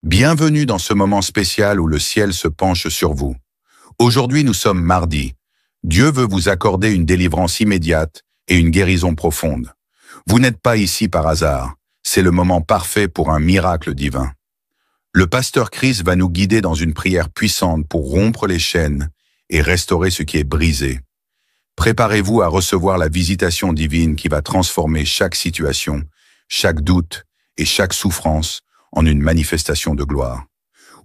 Bienvenue dans ce moment spécial où le ciel se penche sur vous. Aujourd'hui, nous sommes mardi. Dieu veut vous accorder une délivrance immédiate et une guérison profonde. Vous n'êtes pas ici par hasard. C'est le moment parfait pour un miracle divin. Le pasteur Chris va nous guider dans une prière puissante pour rompre les chaînes et restaurer ce qui est brisé. Préparez-vous à recevoir la visitation divine qui va transformer chaque situation, chaque doute et chaque souffrance en une manifestation de gloire.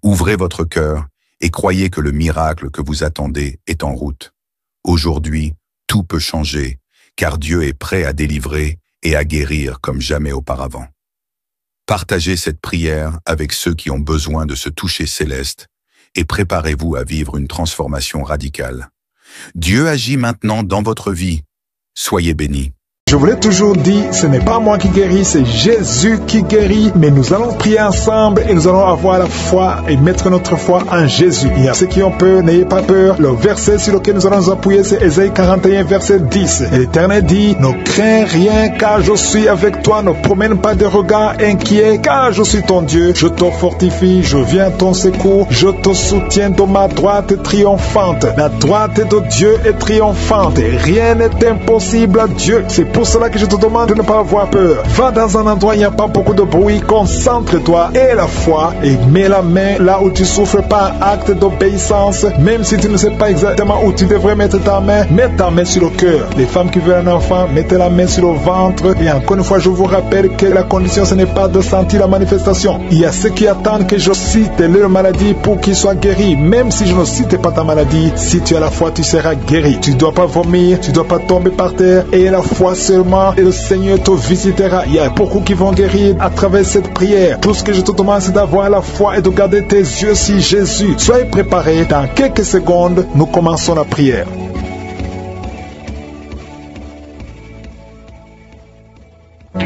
Ouvrez votre cœur et croyez que le miracle que vous attendez est en route. Aujourd'hui, tout peut changer, car Dieu est prêt à délivrer et à guérir comme jamais auparavant. Partagez cette prière avec ceux qui ont besoin de ce toucher céleste et préparez-vous à vivre une transformation radicale. Dieu agit maintenant dans votre vie. Soyez bénis. Je vous l'ai toujours dit, ce n'est pas moi qui guéris, c'est Jésus qui guérit. Mais nous allons prier ensemble et nous allons avoir la foi et mettre notre foi en Jésus. Il y a ceux qui ont peur, n'ayez pas peur. Le verset sur lequel nous allons nous appuyer, c'est Ésaïe 41, verset 10. Et l'Éternel dit, ne crains rien car je suis avec toi. Ne promène pas de regard inquiet car je suis ton Dieu. Je te fortifie, je viens à ton secours. Je te soutiens de ma droite triomphante. La droite de Dieu est triomphante et rien n'est impossible à Dieu. C'est pour cela que je te demande de ne pas avoir peur. Va dans un endroit où il n'y a pas beaucoup de bruit, concentre-toi et la foi et mets la main là où tu souffres par acte d'obéissance. Même si tu ne sais pas exactement où tu devrais mettre ta main, mets ta main sur le cœur. Les femmes qui veulent un enfant, mettez la main sur le ventre. Et encore une fois, je vous rappelle que la condition, ce n'est pas de sentir la manifestation. Il y a ceux qui attendent que je cite leur maladie pour qu'ils soient guéris. Même si je ne cite pas ta maladie, si tu as la foi, tu seras guéri. Tu ne dois pas vomir, tu ne dois pas tomber par terre. Et la foi seulement, et le Seigneur te visitera. Il y a beaucoup qui vont guérir à travers cette prière. Tout ce que je te demande, c'est d'avoir la foi et de garder tes yeux sur Jésus. Soyez préparés. Dans quelques secondes, nous commençons la prière.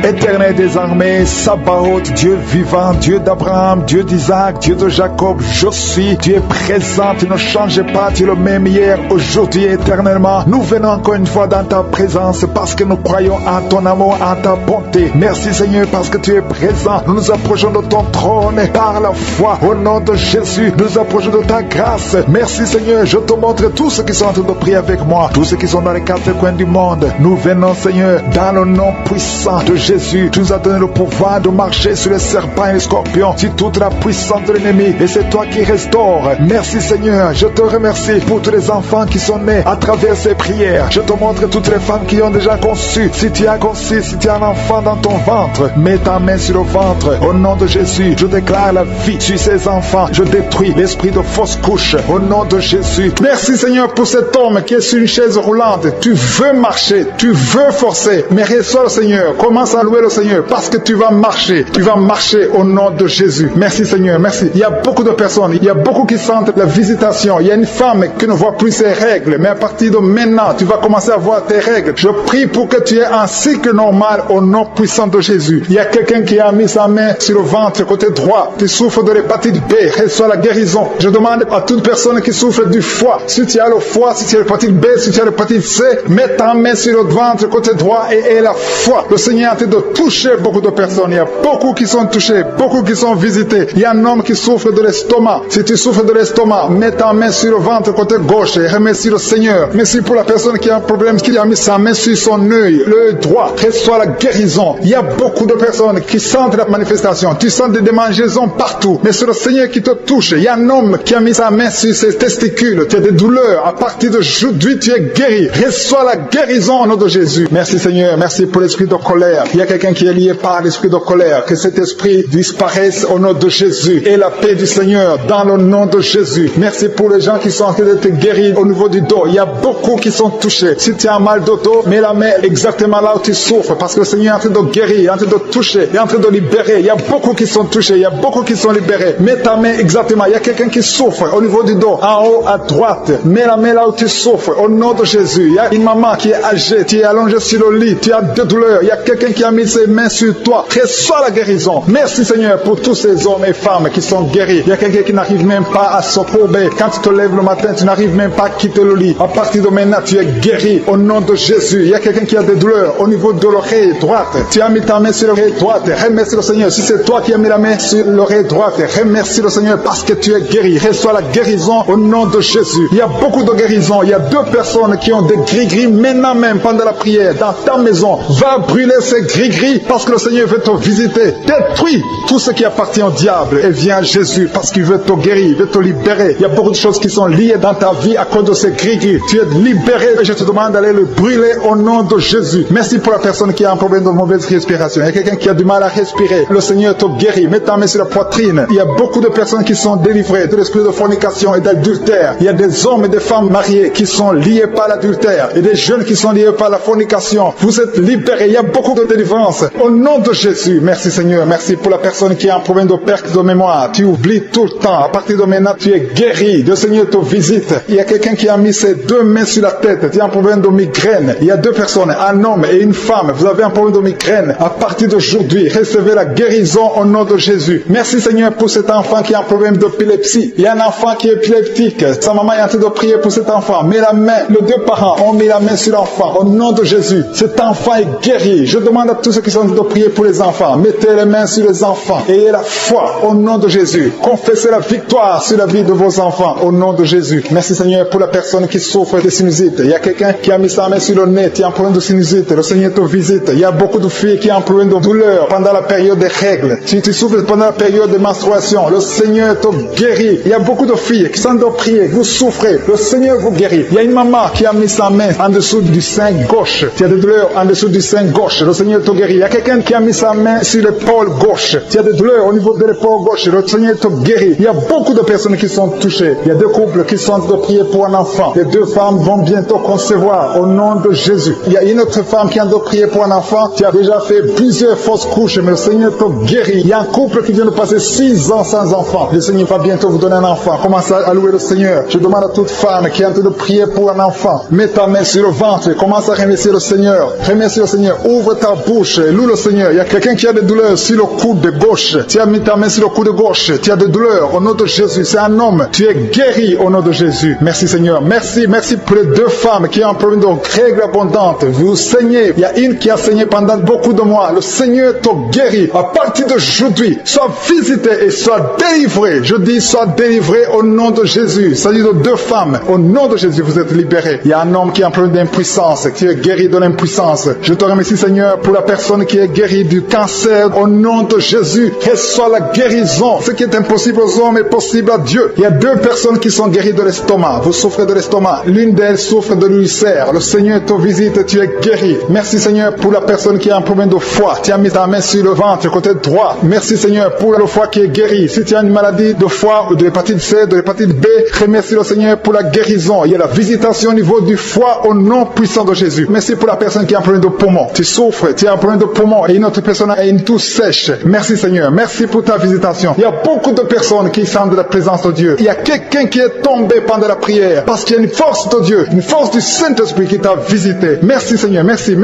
Éternel des armées, Sabaoth, Dieu vivant, Dieu d'Abraham, Dieu d'Isaac, Dieu de Jacob, je suis, tu es présent, tu ne changes pas, tu es le même hier, aujourd'hui, éternellement. Nous venons encore une fois dans ta présence parce que nous croyons en ton amour, en ta bonté. Merci Seigneur parce que tu es présent. Nous nous approchons de ton trône par la foi. Au nom de Jésus, nous nous approchons de ta grâce. Merci Seigneur, je te montre tous ceux qui sont en train de prier avec moi, tous ceux qui sont dans les quatre coins du monde. Nous venons Seigneur, dans le nom puissant de Jésus, tu nous as donné le pouvoir de marcher sur les serpents et les scorpions, sur toute la puissance de l'ennemi, et c'est toi qui restaures. Merci Seigneur, je te remercie pour tous les enfants qui sont nés à travers ces prières. Je te montre toutes les femmes qui ont déjà conçu. Si tu as conçu, si tu as un enfant dans ton ventre, mets ta main sur le ventre. Au nom de Jésus, je déclare la vie sur ces enfants. Je détruis l'esprit de fausse couche. Au nom de Jésus. Merci Seigneur pour cet homme qui est sur une chaise roulante. Tu veux marcher, tu veux forcer, mais reçois le Seigneur. Commence à louer le Seigneur parce que tu vas marcher au nom de Jésus. Merci Seigneur, merci. Il y a beaucoup de personnes, il y a beaucoup qui sentent la visitation. Il y a une femme qui ne voit plus ses règles, mais à partir de maintenant, tu vas commencer à voir tes règles. Je prie pour que tu aies un cycle normal au nom puissant de Jésus. Il y a quelqu'un qui a mis sa main sur le ventre côté droit. Tu souffres de l'hépatite B, reçois la guérison. Je demande à toute personne qui souffre du foie, si tu as le foie, si tu as l'hépatite B, si tu as l'hépatite C, mets ta main sur le ventre côté droit et la foi. Le Seigneur est en train de toucher beaucoup de personnes. Il y a beaucoup qui sont touchés, beaucoup qui sont visités. Il y a un homme qui souffre de l'estomac. Si tu souffres de l'estomac, mets ta main sur le ventre côté gauche et remercie le Seigneur. Merci pour la personne qui a un problème, qui a mis sa main sur son œil, l'œil droit. Reçois la guérison. Il y a beaucoup de personnes qui sentent la manifestation. Tu sens des démangeaisons partout. Mais c'est le Seigneur qui te touche. Il y a un homme qui a mis sa main sur ses testicules. Tu as des douleurs. À partir d'aujourd'hui, tu es guéri. Reçois la guérison au nom de Jésus. Merci Seigneur. Merci pour l'esprit de colère. Il y a quelqu'un qui est lié par l'esprit de colère. Que cet esprit disparaisse au nom de Jésus. Et la paix du Seigneur dans le nom de Jésus. Merci pour les gens qui sont en train d'être guéris au niveau du dos. Il y a beaucoup qui sont touchés. Si tu as mal de dos, mets la main exactement là où tu souffres. Parce que le Seigneur est en train de guérir, en train de toucher, est en train de libérer. Il y a beaucoup qui sont touchés. Il y a beaucoup qui sont libérés. Mets ta main exactement. Il y a quelqu'un qui souffre au niveau du dos. En haut, à droite. Mets la main là où tu souffres. Au nom de Jésus. Il y a une maman qui est âgée. Tu es allongé sur le lit. Tu as des douleurs. Il y a quelqu'un qui qui a mis ses mains sur toi, reçois la guérison. Merci Seigneur pour tous ces hommes et femmes qui sont guéris. Il y a quelqu'un qui n'arrive même pas à se courber. Quand tu te lèves le matin, tu n'arrives même pas à quitter le lit. À partir de maintenant, tu es guéri au nom de Jésus. Il y a quelqu'un qui a des douleurs au niveau de l'oreille droite. Tu as mis ta main sur l'oreille droite. Remercie le Seigneur. Si c'est toi qui as mis la main sur l'oreille droite, remercie le Seigneur parce que tu es guéri. Reçois la guérison au nom de Jésus. Il y a beaucoup de guérisons. Il y a 2 personnes qui ont des gris-gris maintenant même pendant la prière dans ta maison. Va brûler ces gris-gris parce que le Seigneur veut te visiter. Détruis tout ce qui appartient au diable et viens à Jésus parce qu'il veut te guérir, il veut te libérer. Il y a beaucoup de choses qui sont liées dans ta vie à cause de ces gris-gris. Tu es libéré et je te demande d'aller le brûler au nom de Jésus. Merci pour la personne qui a un problème de mauvaise respiration. Il y a quelqu'un qui a du mal à respirer. Le Seigneur te guérit. Mets ta main sur la poitrine. Il y a beaucoup de personnes qui sont délivrées de l'esprit de fornication et d'adultère. Il y a des hommes et des femmes mariés qui sont liés par l'adultère et des jeunes qui sont liés par la fornication. Vous êtes libérés. Il y a beaucoup de délivrance. Au nom de Jésus. Merci Seigneur. Merci pour la personne qui a un problème de perte de mémoire. Tu oublies tout le temps. À partir de maintenant, tu es guéri. Le Seigneur te visite. Il y a quelqu'un qui a mis ses 2 mains sur la tête. Tu as un problème de migraine. Il y a 2 personnes, un homme et une femme. Vous avez un problème de migraine. À partir d'aujourd'hui, recevez la guérison au nom de Jésus. Merci Seigneur pour cet enfant qui a un problème d'épilepsie. Il y a un enfant qui est épileptique. Sa maman est en train de prier pour cet enfant. Mets la main. Les 2 parents ont mis la main sur l'enfant. Au nom de Jésus, cet enfant est guéri. Je demande à tous ceux qui sont en train de prier pour les enfants. Mettez les mains sur les enfants. Ayez la foi au nom de Jésus. Confessez la victoire sur la vie de vos enfants au nom de Jésus. Merci Seigneur pour la personne qui souffre de sinusite. Il y a quelqu'un qui a mis sa main sur le nez, qui a un problème de sinusite. Le Seigneur te visite. Il y a beaucoup de filles qui ont un problème de douleur pendant la période des règles. Si tu souffres pendant la période de menstruation, le Seigneur te guérit. Il y a beaucoup de filles qui sont de prier, vous souffrez, le Seigneur vous guérit. Il y a une maman qui a mis sa main en dessous du sein gauche. Tu as des douleurs en dessous du sein gauche, le Seigneur te guérit. Il y a quelqu'un qui a mis sa main sur l'épaule gauche. Tu as des douleurs au niveau de l'épaule gauche, le Seigneur te guérit. Il y a beaucoup de personnes qui sont touchées. Il y a 2 couples qui sont de prier pour un enfant. Les 2 femmes vont bientôt concevoir au nom de Jésus. Il y a une autre femme qui a de prier pour un enfant. Tu as déjà fait plusieurs fausses couches, mais le Seigneur te guérit. Il y a un couple qui vient de passer 6 ans sans enfant. Le Seigneur va bientôt vous donner un enfant. Commence à louer le Seigneur. Je demande à toute femme qui est en train de prier pour un enfant, mets ta main sur le ventre. Commence à remercier le Seigneur. Remercie le Seigneur. Ouvre ta bouche. Loue le Seigneur. Il y a quelqu'un qui a des douleurs sur le coude gauche. Tu as mis ta main sur le coude gauche. Tu as des douleurs au nom de Jésus. C'est un homme. Tu es guéri au nom de Jésus. Merci Seigneur. Merci pour les 2 femmes qui ont un problème de règles abondantes. Vous saignez. Il y a une qui a saigné pendant beaucoup de mois. Le Seigneur te guérit. À partir d'aujourd'hui, sois visité et sois délivré. Je dis sois délivré au nom de Jésus. Il s'agit de 2 femmes. Au nom de Jésus, vous êtes libérés. Il y a un homme qui a un problème d'impuissance, qui est guéri de l'impuissance. Je te remercie Seigneur pour la personne qui est guérie du cancer. Au nom de Jésus, reçois la guérison. Ce qui est impossible aux hommes est possible à Dieu. Il y a 2 personnes qui sont guéries de l'estomac. Vous souffrez de l'estomac. L'une d'elles souffre de l'ulcère. Le Seigneur te visite et tu es guéri. Merci Seigneur pour la personne qui a un problème de foie. Tu as mis ta main sur le ventre, côté droit. Merci Seigneur pour le foie qui est guéri. Si tu as une maladie de foie ou de l'hépatite C, de l'hépatite B, remercie le Seigneur pour la guérison. Il y a la visitation au niveau du foie au nom puissant de Jésus. Merci pour la personne qui a un problème de poumon. Tu souffres, tu as un problème de poumon et une autre personne a une toux sèche. Merci Seigneur. Merci pour ta visitation. Il y a beaucoup de personnes qui sentent la présence de Dieu. Il y a quelqu'un qui est tombé pendant la prière parce qu'il y a une force de Dieu, une force du Saint-Esprit qui t'a visité. Merci Seigneur. Merci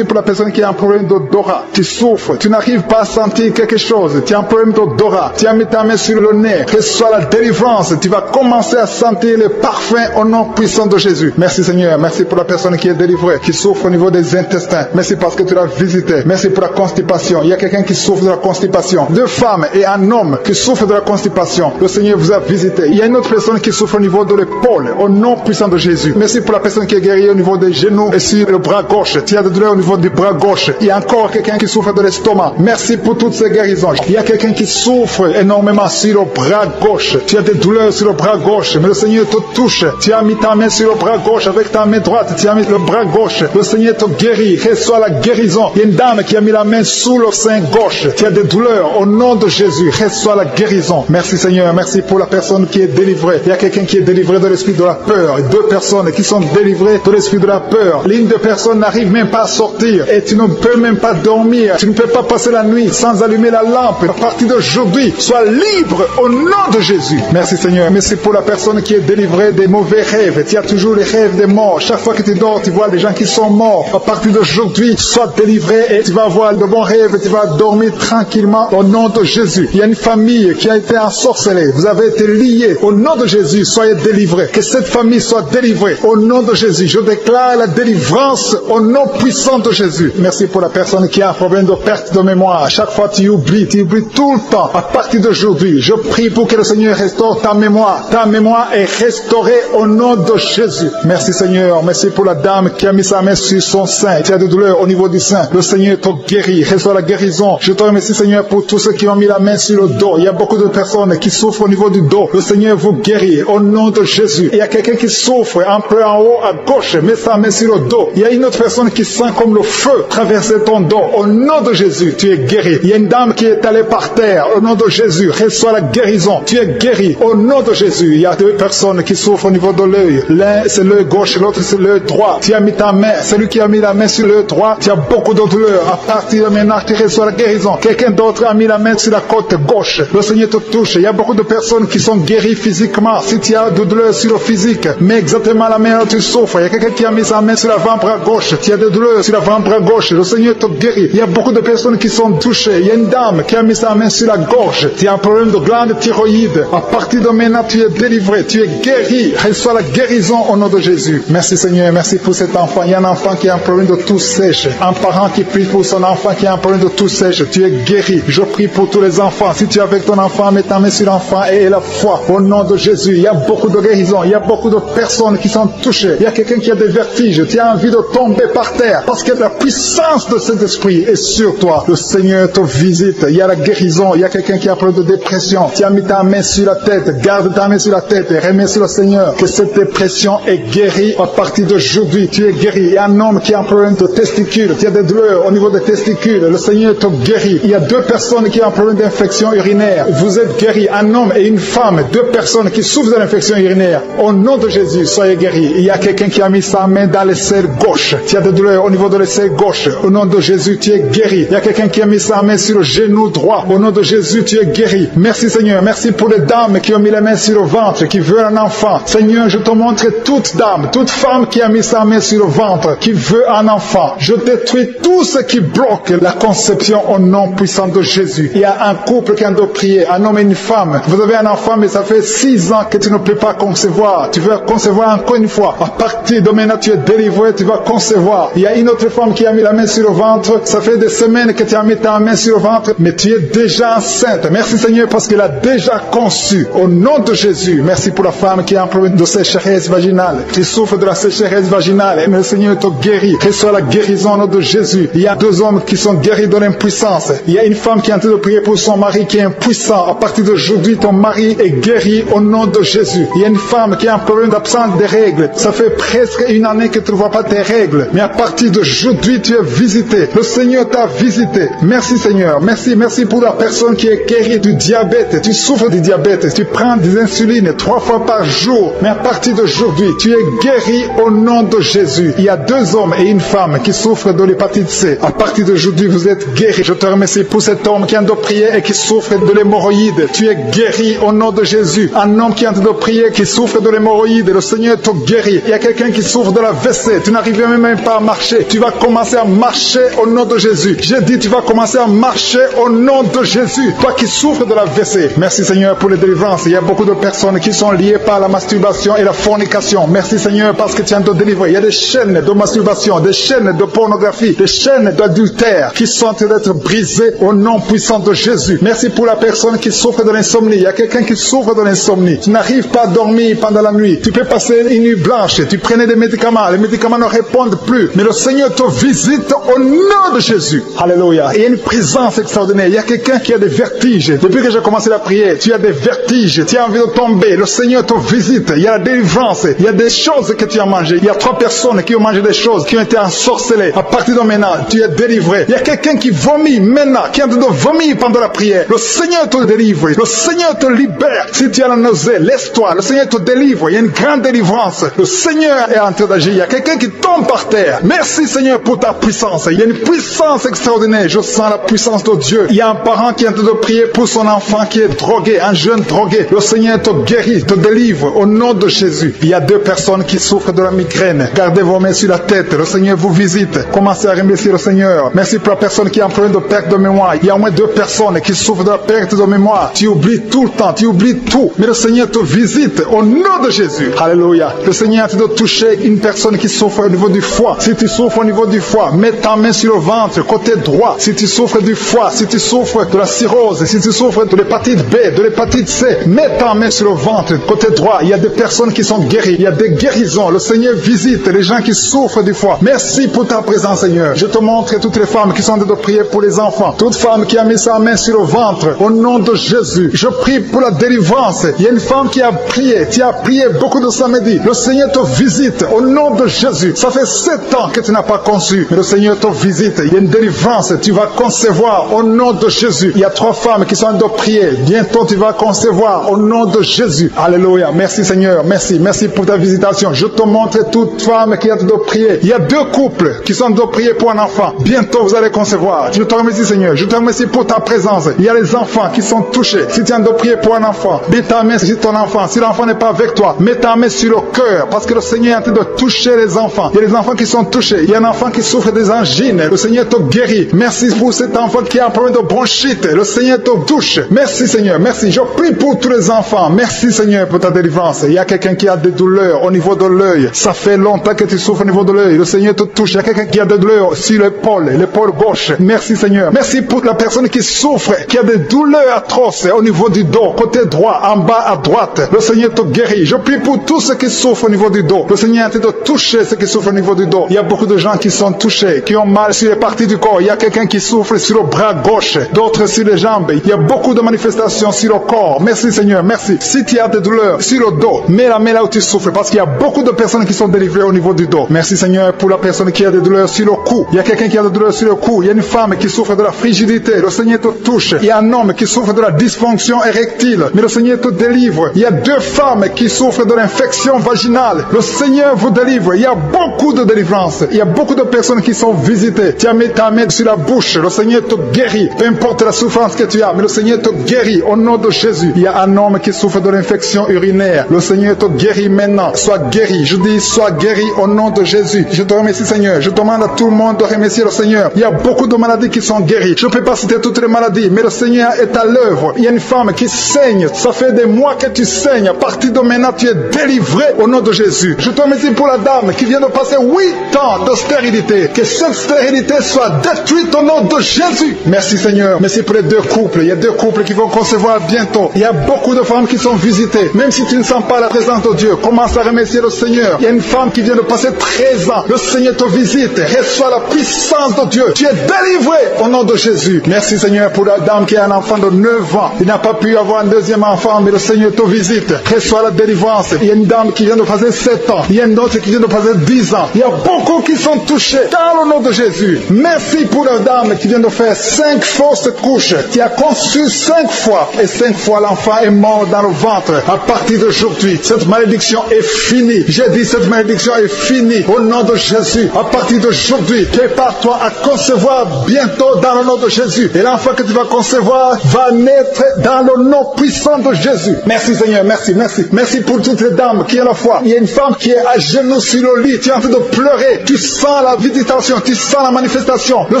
pour la personne qui a un problème d'odorat. Tu souffres, tu n'arrives pas à sentir quelque chose. Tu as un problème d'odorat. Tu as mis ta main sur le nez. Reçois la délivrance. Tu vas commencer à sentir le parfum au nom puissant de Jésus. Merci Seigneur. Merci pour la personne qui est délivrée, qui souffre au niveau des intestins. Merci parce que tu l'as visité. Merci pour la constipation. Il y a quelqu'un qui souffre de la constipation. 2 femmes et un homme qui souffrent de la constipation. Le Seigneur vous a visité. Il y a une autre personne qui souffre au niveau de l'épaule, au nom puissant de Jésus. Merci pour la personne qui est guérie au niveau des genoux et sur le bras gauche. Tu as des douleurs au niveau du bras gauche. Il y a encore quelqu'un qui souffre de l'estomac. Merci pour toutes ces guérisons. Il y a quelqu'un qui souffre énormément sur le bras gauche. Tu as des douleurs sur le bras gauche, mais le Seigneur te touche. Tu as mis ta main sur le bras gauche avec ta main droite. Tu as mis le bras gauche. Le Seigneur te guérit. Reçois la guérison. Il y a une dame qui a mis la main sous le sein gauche. Tu as des douleurs au nom de Jésus. Reçois la guérison. Merci Seigneur. Merci pour la personne qui est délivrée. Il y a quelqu'un qui est délivré de l'esprit de la peur. 2 personnes qui sont délivrées de l'esprit de la peur. L'une des personnes n'arrive même pas à sortir et tu ne peux même pas dormir. Tu ne peux pas passer la nuit sans allumer la lampe. À partir d'aujourd'hui, sois libre au nom de Jésus. Merci Seigneur. Merci pour la personne qui est délivrée des mauvais rêves. Tu as toujours les rêves des morts. Chaque fois que tu dors, tu vois des gens qui sont morts. À partir d'aujourd'hui, sois sois délivré et tu vas avoir de bons rêves et tu vas dormir tranquillement au nom de Jésus. Il y a une famille qui a été ensorcelée. Vous avez été liés. Au nom de Jésus, soyez délivrés. Que cette famille soit délivrée. Au nom de Jésus, je déclare la délivrance au nom puissant de Jésus. Merci pour la personne qui a un problème de perte de mémoire. À chaque fois, tu oublies tout le temps. À partir d'aujourd'hui, je prie pour que le Seigneur restaure ta mémoire. Ta mémoire est restaurée au nom de Jésus. Merci Seigneur. Merci pour la dame qui a mis sa main sur son sein. Tu as des douleurs au niveau du sein. Le Seigneur te guérit. Reçois la guérison. Je te remercie Seigneur pour tous ceux qui ont mis la main sur le dos. Il y a beaucoup de personnes qui souffrent au niveau du dos. Le Seigneur vous guérit au nom de Jésus. Il y a quelqu'un qui souffre un peu en haut à gauche. Mets sa main sur le dos. Il y a une autre personne qui sent comme le feu traverser ton dos. Au nom de Jésus, tu es guéri. Il y a une dame qui est allée par terre. Au nom de Jésus, reçois la guérison. Tu es guéri. Au nom de Jésus, il y a deux personnes qui souffrent au niveau de l'œil. L'un c'est l'œil gauche, l'autre c'est l'œil droit. Tu as mis ta main. Celui qui a mis la main sur l'œil droit, tu as beaucoup de douleurs. À partir de maintenant, tu reçois la guérison. Quelqu'un d'autre a mis la main sur la côte gauche. Le Seigneur te touche. Il y a beaucoup de personnes qui sont guéries physiquement. Si tu as de douleurs sur le physique, mais exactement la main où tu souffres. Il y a quelqu'un qui a mis sa main sur l'avant-bras gauche. Tu as des douleurs sur l'avant-bras gauche. Le Seigneur te guérit. Il y a beaucoup de personnes qui sont touchées. Il y a une dame qui a mis sa main sur la gorge. Tu as un problème de glande thyroïde. À partir de maintenant, tu es délivré. Tu es guéri. Reçois la guérison au nom de Jésus. Merci Seigneur. Merci pour cet enfant. Il y a un enfant qui a un problème de toux sèche. Un parent qui prie pour son enfant qui a un problème de toux sèche. Tu es guéri. Je prie pour tous les enfants. Si tu es avec ton enfant, mets ta main sur l'enfant et la foi. Au nom de Jésus, il y a beaucoup de guérisons. Il y a beaucoup de personnes qui sont touchées. Il y a quelqu'un qui a des vertiges. Tu as envie de tomber par terre parce que la puissance de cet esprit est sur toi. Le Seigneur te visite. Il y a la guérison. Il y a quelqu'un qui a un problème de dépression. Tu as mis ta main sur la tête. Garde ta main sur la tête et remercie le Seigneur que cette dépression est guérie à partir d'aujourd'hui. Tu es guéri. Il y a un homme qui a un problème de testicules. Tu as des douleurs au niveau des testicules. Le Seigneur te guérit. Il y a deux personnes qui ont un problème d'infection urinaire. Vous êtes guéris. Un homme et une femme. Deux personnes qui souffrent de l'infection urinaire. Au nom de Jésus, soyez guéris. Il y a quelqu'un qui a mis sa main dans l'aisselle gauche. Tu as des douleurs au niveau de l'aisselle gauche. Au nom de Jésus, tu es guéri. Il y a quelqu'un qui a mis sa main sur le genou droit. Au nom de Jésus, tu es guéri. Merci Seigneur. Merci pour les dames qui ont mis la main sur le ventre, qui veulent un enfant. Seigneur, je te montre toute dame, toute femme qui a mis sa main sur le ventre, qui veut un enfant. Je détruis tout ce qui bloque la conception au nom puissant de Jésus. Il y a un couple qui a de prier, un homme et une femme. Vous avez un enfant, mais ça fait 6 ans que tu ne peux pas concevoir. Tu veux concevoir encore une fois. À partir de maintenant, tu es délivré, tu vas concevoir. Il y a une autre femme qui a mis la main sur le ventre. Ça fait des semaines que tu as mis ta main sur le ventre, mais tu es déjà enceinte. Merci Seigneur parce qu'elle a déjà conçu. Au nom de Jésus, merci pour la femme qui a un problème de sécheresse vaginale. Tu souffres de la sécheresse vaginale et le Seigneur te guérit. Reçois la guérison au nom de Jésus. Il y a 2 hommes qui sont guéris de l'impuissance. Il y a une femme qui est en train de prier pour son mari qui est impuissant. À partir d'aujourd'hui, ton mari est guéri au nom de Jésus. Il y a une femme qui a un problème d'absence des règles. Ça fait presque 1 année que tu ne vois pas tes règles. Mais à partir d'aujourd'hui, tu es visité. Le Seigneur t'a visité. Merci Seigneur. Merci pour la personne qui est guérie du diabète. Tu souffres du diabète. Tu prends des insulines 3 fois par jour. Mais à partir d'aujourd'hui, tu es guéri au nom de Jésus. Il y a 2 hommes et une femme qui souffrent de l'hépatite C. À partir d'aujourd'hui, vous êtes guéris. Je te remercie pour cet homme qui est en train de prier et qui souffre de l'hémorroïde. Tu es guéri au nom de Jésus. Un homme qui est en train de prier, qui souffre de l'hémorroïde. Le Seigneur te guérit. Il y a quelqu'un qui souffre de la WC. Tu n'arrives même pas à marcher. Tu vas commencer à marcher au nom de Jésus. J'ai dit, tu vas commencer à marcher au nom de Jésus. Toi qui souffres de la WC. Merci Seigneur pour les délivrances. Il y a beaucoup de personnes qui sont liées par la masturbation et la fornication. Merci Seigneur parce que tu es en train de délivrer. Il y a des chaînes de masturbation, des chaînes de pornographie, des chaînes d'adultère qui sont en train d'être brisées au nom puissant de Jésus. Merci pour la personne qui souffre de l'insomnie. Il y a quelqu'un qui souffre de l'insomnie. Tu n'arrives pas à dormir pendant la nuit. Tu peux passer une nuit blanche. Tu prenais des médicaments. Les médicaments ne répondent plus. Mais le Seigneur te visite au nom de Jésus. Alléluia. Il y a une présence extraordinaire. Il y a quelqu'un qui a des vertiges. Depuis que j'ai commencé la prière, tu as des vertiges. Tu as envie de tomber. Le Seigneur te visite. Il y a la délivrance. Il y a des choses que tu as mangées. Il y a 3 personnes qui ont mangé des choses, qui ont été ensorcelées. À partir de maintenant, tu es délivré. Il y a quelqu'un qui vomit maintenant, qui est en train de vomir pendant la prière. Le Seigneur te délivre. Le Seigneur te libère. Si tu as la nausée, laisse-toi. Le Seigneur te délivre. Il y a une grande délivrance. Le Seigneur est en train d'agir. Il y a quelqu'un qui tombe par terre. Merci Seigneur pour ta puissance. Il y a une puissance extraordinaire. Je sens la puissance de Dieu. Il y a un parent qui est en train de prier pour son enfant qui est drogué, un jeune drogué. Le Seigneur te guérit, te délivre au nom de Jésus. Il y a 2 personnes qui souffrent de la migraine. Gardez vos mains sur la tête. Le Seigneur vous visite. Commencez commencer à remercier le Seigneur. Merci pour la personne qui est en train de perte de mémoire. Il y a au moins 2 personnes qui souffrent de la perte de mémoire. Tu oublies tout le temps, tu oublies tout. Mais le Seigneur te visite au nom de Jésus. Alléluia. Le Seigneur te doit toucher une personne qui souffre au niveau du foie. Si tu souffres au niveau du foie, mets ta main sur le ventre, côté droit. Si tu souffres du foie, si tu souffres de la cirrhose, si tu souffres de l'hépatite B, de l'hépatite C, mets ta main sur le ventre, côté droit. Il y a des personnes qui sont guéries. Il y a des guérisons. Le Seigneur visite les gens qui souffrent du foie. Merci pour ta présence, Seigneur. Je te montre toutes les femmes qui sont en train de prier pour les enfants. Toute femme qui a mis sa main sur le ventre, au nom de Jésus, je prie pour la délivrance. Il y a une femme qui a prié. Tu as prié beaucoup de samedi. Le Seigneur te visite au nom de Jésus. Ça fait 7 ans que tu n'as pas conçu, mais le Seigneur te visite. Il y a une délivrance. Tu vas concevoir au nom de Jésus. Il y a 3 femmes qui sont en train de prier. Bientôt tu vas concevoir au nom de Jésus. Alléluia. Merci Seigneur. Merci. Merci pour ta visitation. Je te montre toute femme qui a en train de prier. Il y a 2 couples qui sont en train de prier pour un enfant. Bientôt vous allez concevoir. Je te remercie Seigneur. Je te remercie pour ta présence. Il y a les enfants qui sont touchés. Si tu es en train de prier pour un enfant, mets ta main sur ton enfant. Si l'enfant n'est pas avec toi, mets ta main sur le cœur. Parce que le Seigneur est en train de toucher les enfants. Il y a des enfants qui sont touchés. Il y a un enfant qui souffre des angines. Le Seigneur te guérit. Merci pour cet enfant qui a un problème de bronchite. Le Seigneur te touche. Merci Seigneur. Merci. Je prie pour tous les enfants. Merci Seigneur pour ta délivrance. Il y a quelqu'un qui a des douleurs au niveau de l'œil. Ça fait longtemps que tu souffres au niveau de l'œil. Le Seigneur te touche. Il y a quelqu'un qui a des douleurs sur l'épaule gauche. Merci Seigneur. Merci pour la personne qui souffre, qui a des douleurs atroces au niveau du dos, côté droit, en bas à droite. Le Seigneur te guérit. Je prie pour tous ceux qui souffrent au niveau du dos. Le Seigneur a été de toucher ceux qui souffrent au niveau du dos. Il y a beaucoup de gens qui sont touchés, qui ont mal sur les parties du corps. Il y a quelqu'un qui souffre sur le bras gauche, d'autres sur les jambes. Il y a beaucoup de manifestations sur le corps. Merci Seigneur, merci. Si tu as des douleurs sur le dos, mets la main là où tu souffres, parce qu'il y a beaucoup de personnes qui sont délivrées au niveau du dos. Merci Seigneur pour la personne qui a des douleurs sur le cou. Il y a quelqu'un qui a des douleurs sur le cou. Il y a une femme qui souffre de la frigidité. Le Seigneur te touche. Il y a un homme qui souffre de la dysfonction érectile. Mais le Seigneur te délivre. Il y a 2 femmes qui souffrent de l'infection vaginale. Le Seigneur vous délivre. Il y a beaucoup de délivrance. Il y a beaucoup de personnes qui sont visitées. Tu as mis ta main sur la bouche. Le Seigneur te guérit. Peu importe la souffrance que tu as, mais le Seigneur te guérit au nom de Jésus. Il y a un homme qui souffre de l'infection urinaire. Le Seigneur te guérit maintenant. Sois guéri. Je dis, sois guéri au nom de Jésus. Je te remercie Seigneur. Je demande à tout le monde de remercier le Seigneur. Il y a beaucoup de maladies qui sont guéries. Je ne peux pas citer toutes les maladies, mais le Seigneur est à l'œuvre. Il y a une femme qui saigne. Ça fait des mois que tu saignes. À partir de maintenant, tu es délivré au nom de Jésus. Je te remercie pour la dame qui vient de passer 8 ans de stérilité. Que cette stérilité soit détruite au nom de Jésus. Merci Seigneur. Merci pour les 2 couples. Il y a 2 couples qui vont concevoir bientôt. Il y a beaucoup de femmes qui sont visitées. Même si tu ne sens pas la présence de Dieu, commence à remercier le Seigneur. Il y a une femme qui vient de passer 13 ans. Le Seigneur te visite. Reçois la puissance de Dieu. Tu es délivré au nom de Jésus. Merci Seigneur pour la dame qui a un enfant de 9 ans. Il n'a pas pu avoir un deuxième enfant, mais le Seigneur te visite. Reçois la délivrance. Il y a une dame qui vient de passer 7 ans. Il y a une autre qui vient de passer 10 ans. Il y a beaucoup qui sont touchés dans le nom de Jésus. Merci pour la dame qui vient de faire 5 fausses couches. Tu as conçu 5 fois et 5 fois l'enfant est mort dans le ventre. À partir d'aujourd'hui, cette malédiction est finie. J'ai dit cette malédiction est finie au nom de Jésus. À partir d'aujourd'hui, prépare-toi à concevoir bientôt dans le nom de Jésus. Et l'enfant que tu vas concevoir va naître dans le nom puissant de Jésus. Merci Seigneur, merci, merci. Merci pour toutes les dames qui ont la foi. Il y a une femme qui est à genoux sur le lit. Tu es en train de pleurer. Tu sens la visitation, tu sens la manifestation. Le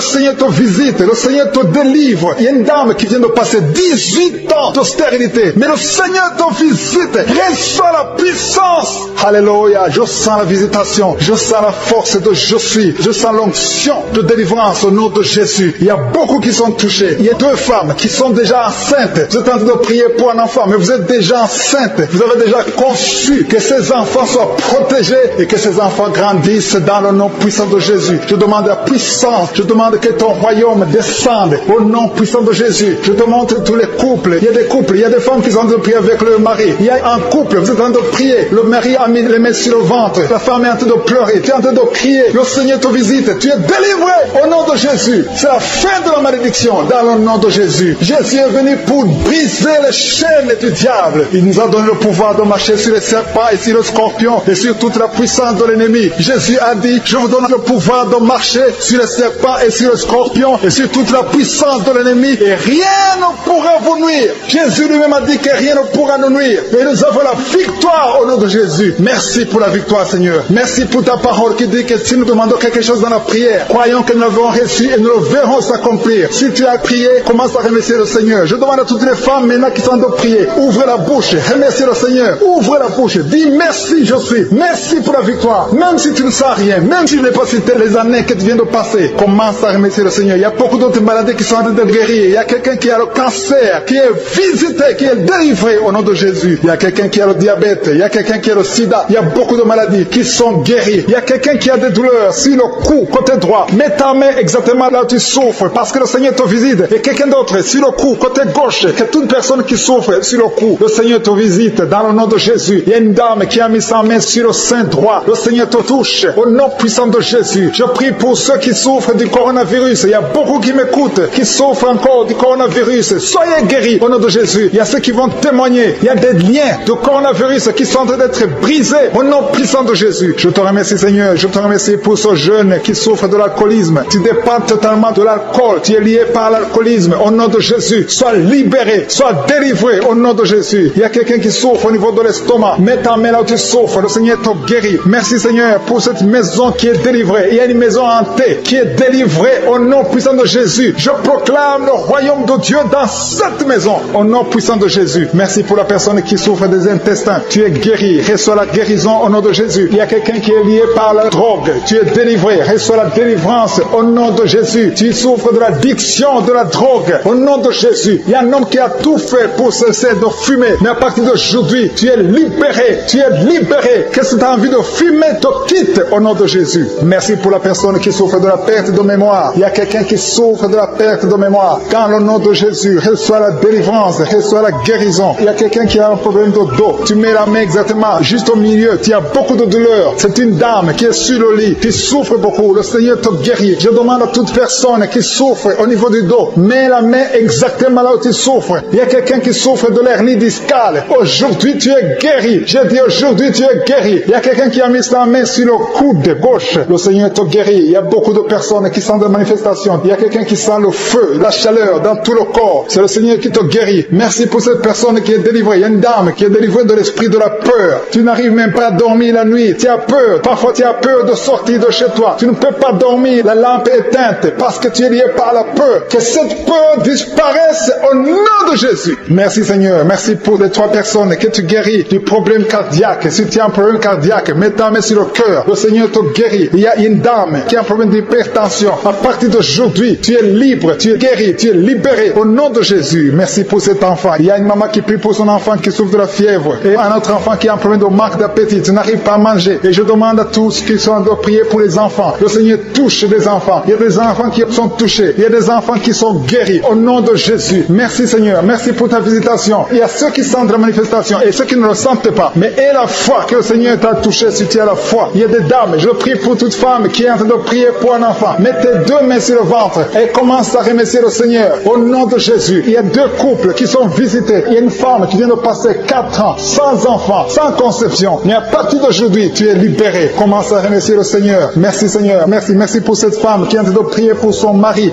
Seigneur te visite, le Seigneur te délivre. Il y a une dame qui vient de passer 18 ans de stérilité. Mais le Seigneur te visite. Reçois la puissance. Alléluia. Je sens la visitation. Je sens la force de je suis. Je sens l'onction de délivrance au nom de Jésus. Il y a beaucoup qui sont touchés. Il y a 2 femmes qui sont déjà enceintes. Vous êtes en train de prier pour un enfant, mais vous êtes déjà enceinte. Vous avez déjà conçu que ces enfants soient protégés et que ces enfants grandissent dans le nom puissant de Jésus. Je demande la puissance. Je demande que ton royaume descende au nom puissant de Jésus. Je te montre tous les couples. Il y a des couples. Il y a des femmes qui sont en train de prier avec leur mari. Il y a un couple. Vous êtes en train de prier. Le mari a mis les mains sur le ventre. La femme est en train de pleurer. Tu es en train de crier. Le Seigneur te visite. Tu es délivré au nom de Jésus. C'est la fin de la malédiction dans le nom de Jésus. Jésus est venu pour briser les chaînes du diable. Il nous a donné le pouvoir de marcher sur les serpents et sur les scorpions et sur toute la puissance de l'ennemi. Jésus a dit, je vous donne le pouvoir de marcher sur les serpents et sur les scorpions et sur toute la puissance de l'ennemi et rien ne pourra vous nuire. Jésus lui-même a dit que rien ne pourra nous nuire. Et nous avons la victoire au nom de Jésus. Merci pour la victoire, Seigneur. Merci pour ta parole qui dit que si nous demandons quelque chose dans la prière, croyons que nous l'avons reçu et nous le verrons s'accomplir. Si tu as prié, commence à remercier le Seigneur. Je demande à toutes les femmes maintenant qui sont en train de prier, ouvrez la bouche, remerciez le Seigneur, ouvre la bouche, dis merci je suis, merci pour la victoire, même si tu ne sais rien, même si je n'ai pas cité les années que tu viens de passer, commence à remercier le Seigneur. Il y a beaucoup d'autres maladies qui sont en train de guérir. Il y a quelqu'un qui a le cancer, qui est visité, qui est délivré au nom de Jésus. Il y a quelqu'un qui a le diabète, il y a quelqu'un qui a le sida, il y a beaucoup de maladies qui sont guéries. Il y a quelqu'un qui a des douleurs sur le cou, côté droit. Mets ta main exactement là où tu souffres, parce que le Seigneur te visite. Et quelqu'un d'autre sur le cou, côté gauche, que toute personne qui souffre sur le cou, le Seigneur te visite dans le nom de Jésus. Il y a une dame qui a mis sa main sur le sein droit. Le Seigneur te touche au nom puissant de Jésus. Je prie pour ceux qui souffrent du coronavirus. Il y a beaucoup qui m'écoutent, qui souffrent encore du coronavirus. Soyez guéris au nom de Jésus. Il y a ceux qui vont témoigner. Il y a des liens de coronavirus qui sont en train d'être brisés au nom puissant de Jésus. Je te remercie Seigneur. Je te remercie pour ce jeune qui souffre de l'alcoolisme. Tu dépends totalement de l'alcool. Tu es lié par l'alcoolisme. Au nom de Jésus, sois libéré, sois délivré au nom de Jésus. Il y a quelqu'un qui souffre au niveau de l'estomac. Mets ta main là où tu souffres. Le Seigneur te guérit. Merci Seigneur pour cette maison qui est délivrée. Il y a une maison hantée qui est délivrée au nom puissant de Jésus. Je proclame le royaume de Dieu dans cette maison au nom puissant de Jésus. Merci pour la personne qui souffre des intestins. Tu es guéri. Reçois la guérison au nom de Jésus. Il y a quelqu'un qui est lié par la drogue. Tu es délivré. Reçois la délivrance au nom de Jésus. Tu souffres de l'addiction de la drogue au nom de Jésus. Il y a un homme qui a tout fait pour cesser de fumer. Mais à partir d'aujourd'hui, tu es libéré. Tu es libéré. Qu'est-ce que tu as envie de fumer te quitte au nom de Jésus. Merci pour la personne qui souffre de la perte de mémoire. Il y a quelqu'un qui souffre de la perte de mémoire. Dans le nom de Jésus, reçois la délivrance, reçois la guérison. Il y a quelqu'un qui a un problème de dos. Tu mets la main exactement juste au milieu. Tu as beaucoup de douleur. C'est une dame qui est sur le lit, qui souffre beaucoup. Le Seigneur te guérit. Je demande à toute personne qui souffre au niveau du dos, mets la main exactement là où tu souffres. Il y a quelqu'un qui souffre de l'hernie discale. Aujourd'hui, tu es guéri. J'ai dit aujourd'hui, tu es guéri. Il y a quelqu'un qui a mis sa main sur le coude gauche. Le Seigneur te guérit. Il y a beaucoup de personnes qui sont de manifestations. Il y a quelqu'un qui sent le feu, la chaleur dans tout le corps. C'est le Seigneur qui te guérit. Merci pour cette personne qui est délivrée. Il y a une dame qui est délivrée de l'esprit de la peur. Tu n'arrives même pas à dormir la nuit. Tu as peur. Parfois, tu as peur de sortir de chez toi. Tu ne peux pas dormir. La lampe est éteinte parce que tu es lié par la peur. Que cette peur disparaisse au nom de Jésus. Merci Seigneur. Merci pour les 3 personnes que tu guéris du problème cardiaque. Si tu as un problème cardiaque, mets ta main sur le cœur. Le Seigneur te guérit. Il y a une dame qui a un problème d'hypertension. À partir d'aujourd'hui, tu es libre, tu es guéri, tu es libéré au nom de Jésus. Merci pour cet enfant. Il y a une maman qui prie pour son enfant qui souffre de la fièvre. Et un autre enfant qui a un problème de manque d'appétit. Tu n'arrives pas à manger. Et je demande à tous qui sont en train de prier pour les enfants. Le Seigneur touche les enfants. Il y a des enfants qui sont touchés. Il y a des enfants qui sont guéris au nom de Jésus. Merci Seigneur. Merci pour ta visitation. Il y a ceux qui sentent la manifestation et ceux qui ne le sentent pas. Mais aie la foi que le Seigneur t'a touché si tu as la foi. Il y a des dames. Je prie pour toute femme qui est en train de prier pour un enfant. Mets tes 2 mains sur le ventre et commence à remercier le Seigneur au nom de Jésus. Il y a 2 couples qui sont visités. Il y a une femme qui vient de passer 4 ans sans enfant, sans conception. Mais à partir d'aujourd'hui, tu es libéré. Commence à remercier le Seigneur. Merci Seigneur. Merci pour cette femme qui est en train de prier pour son mari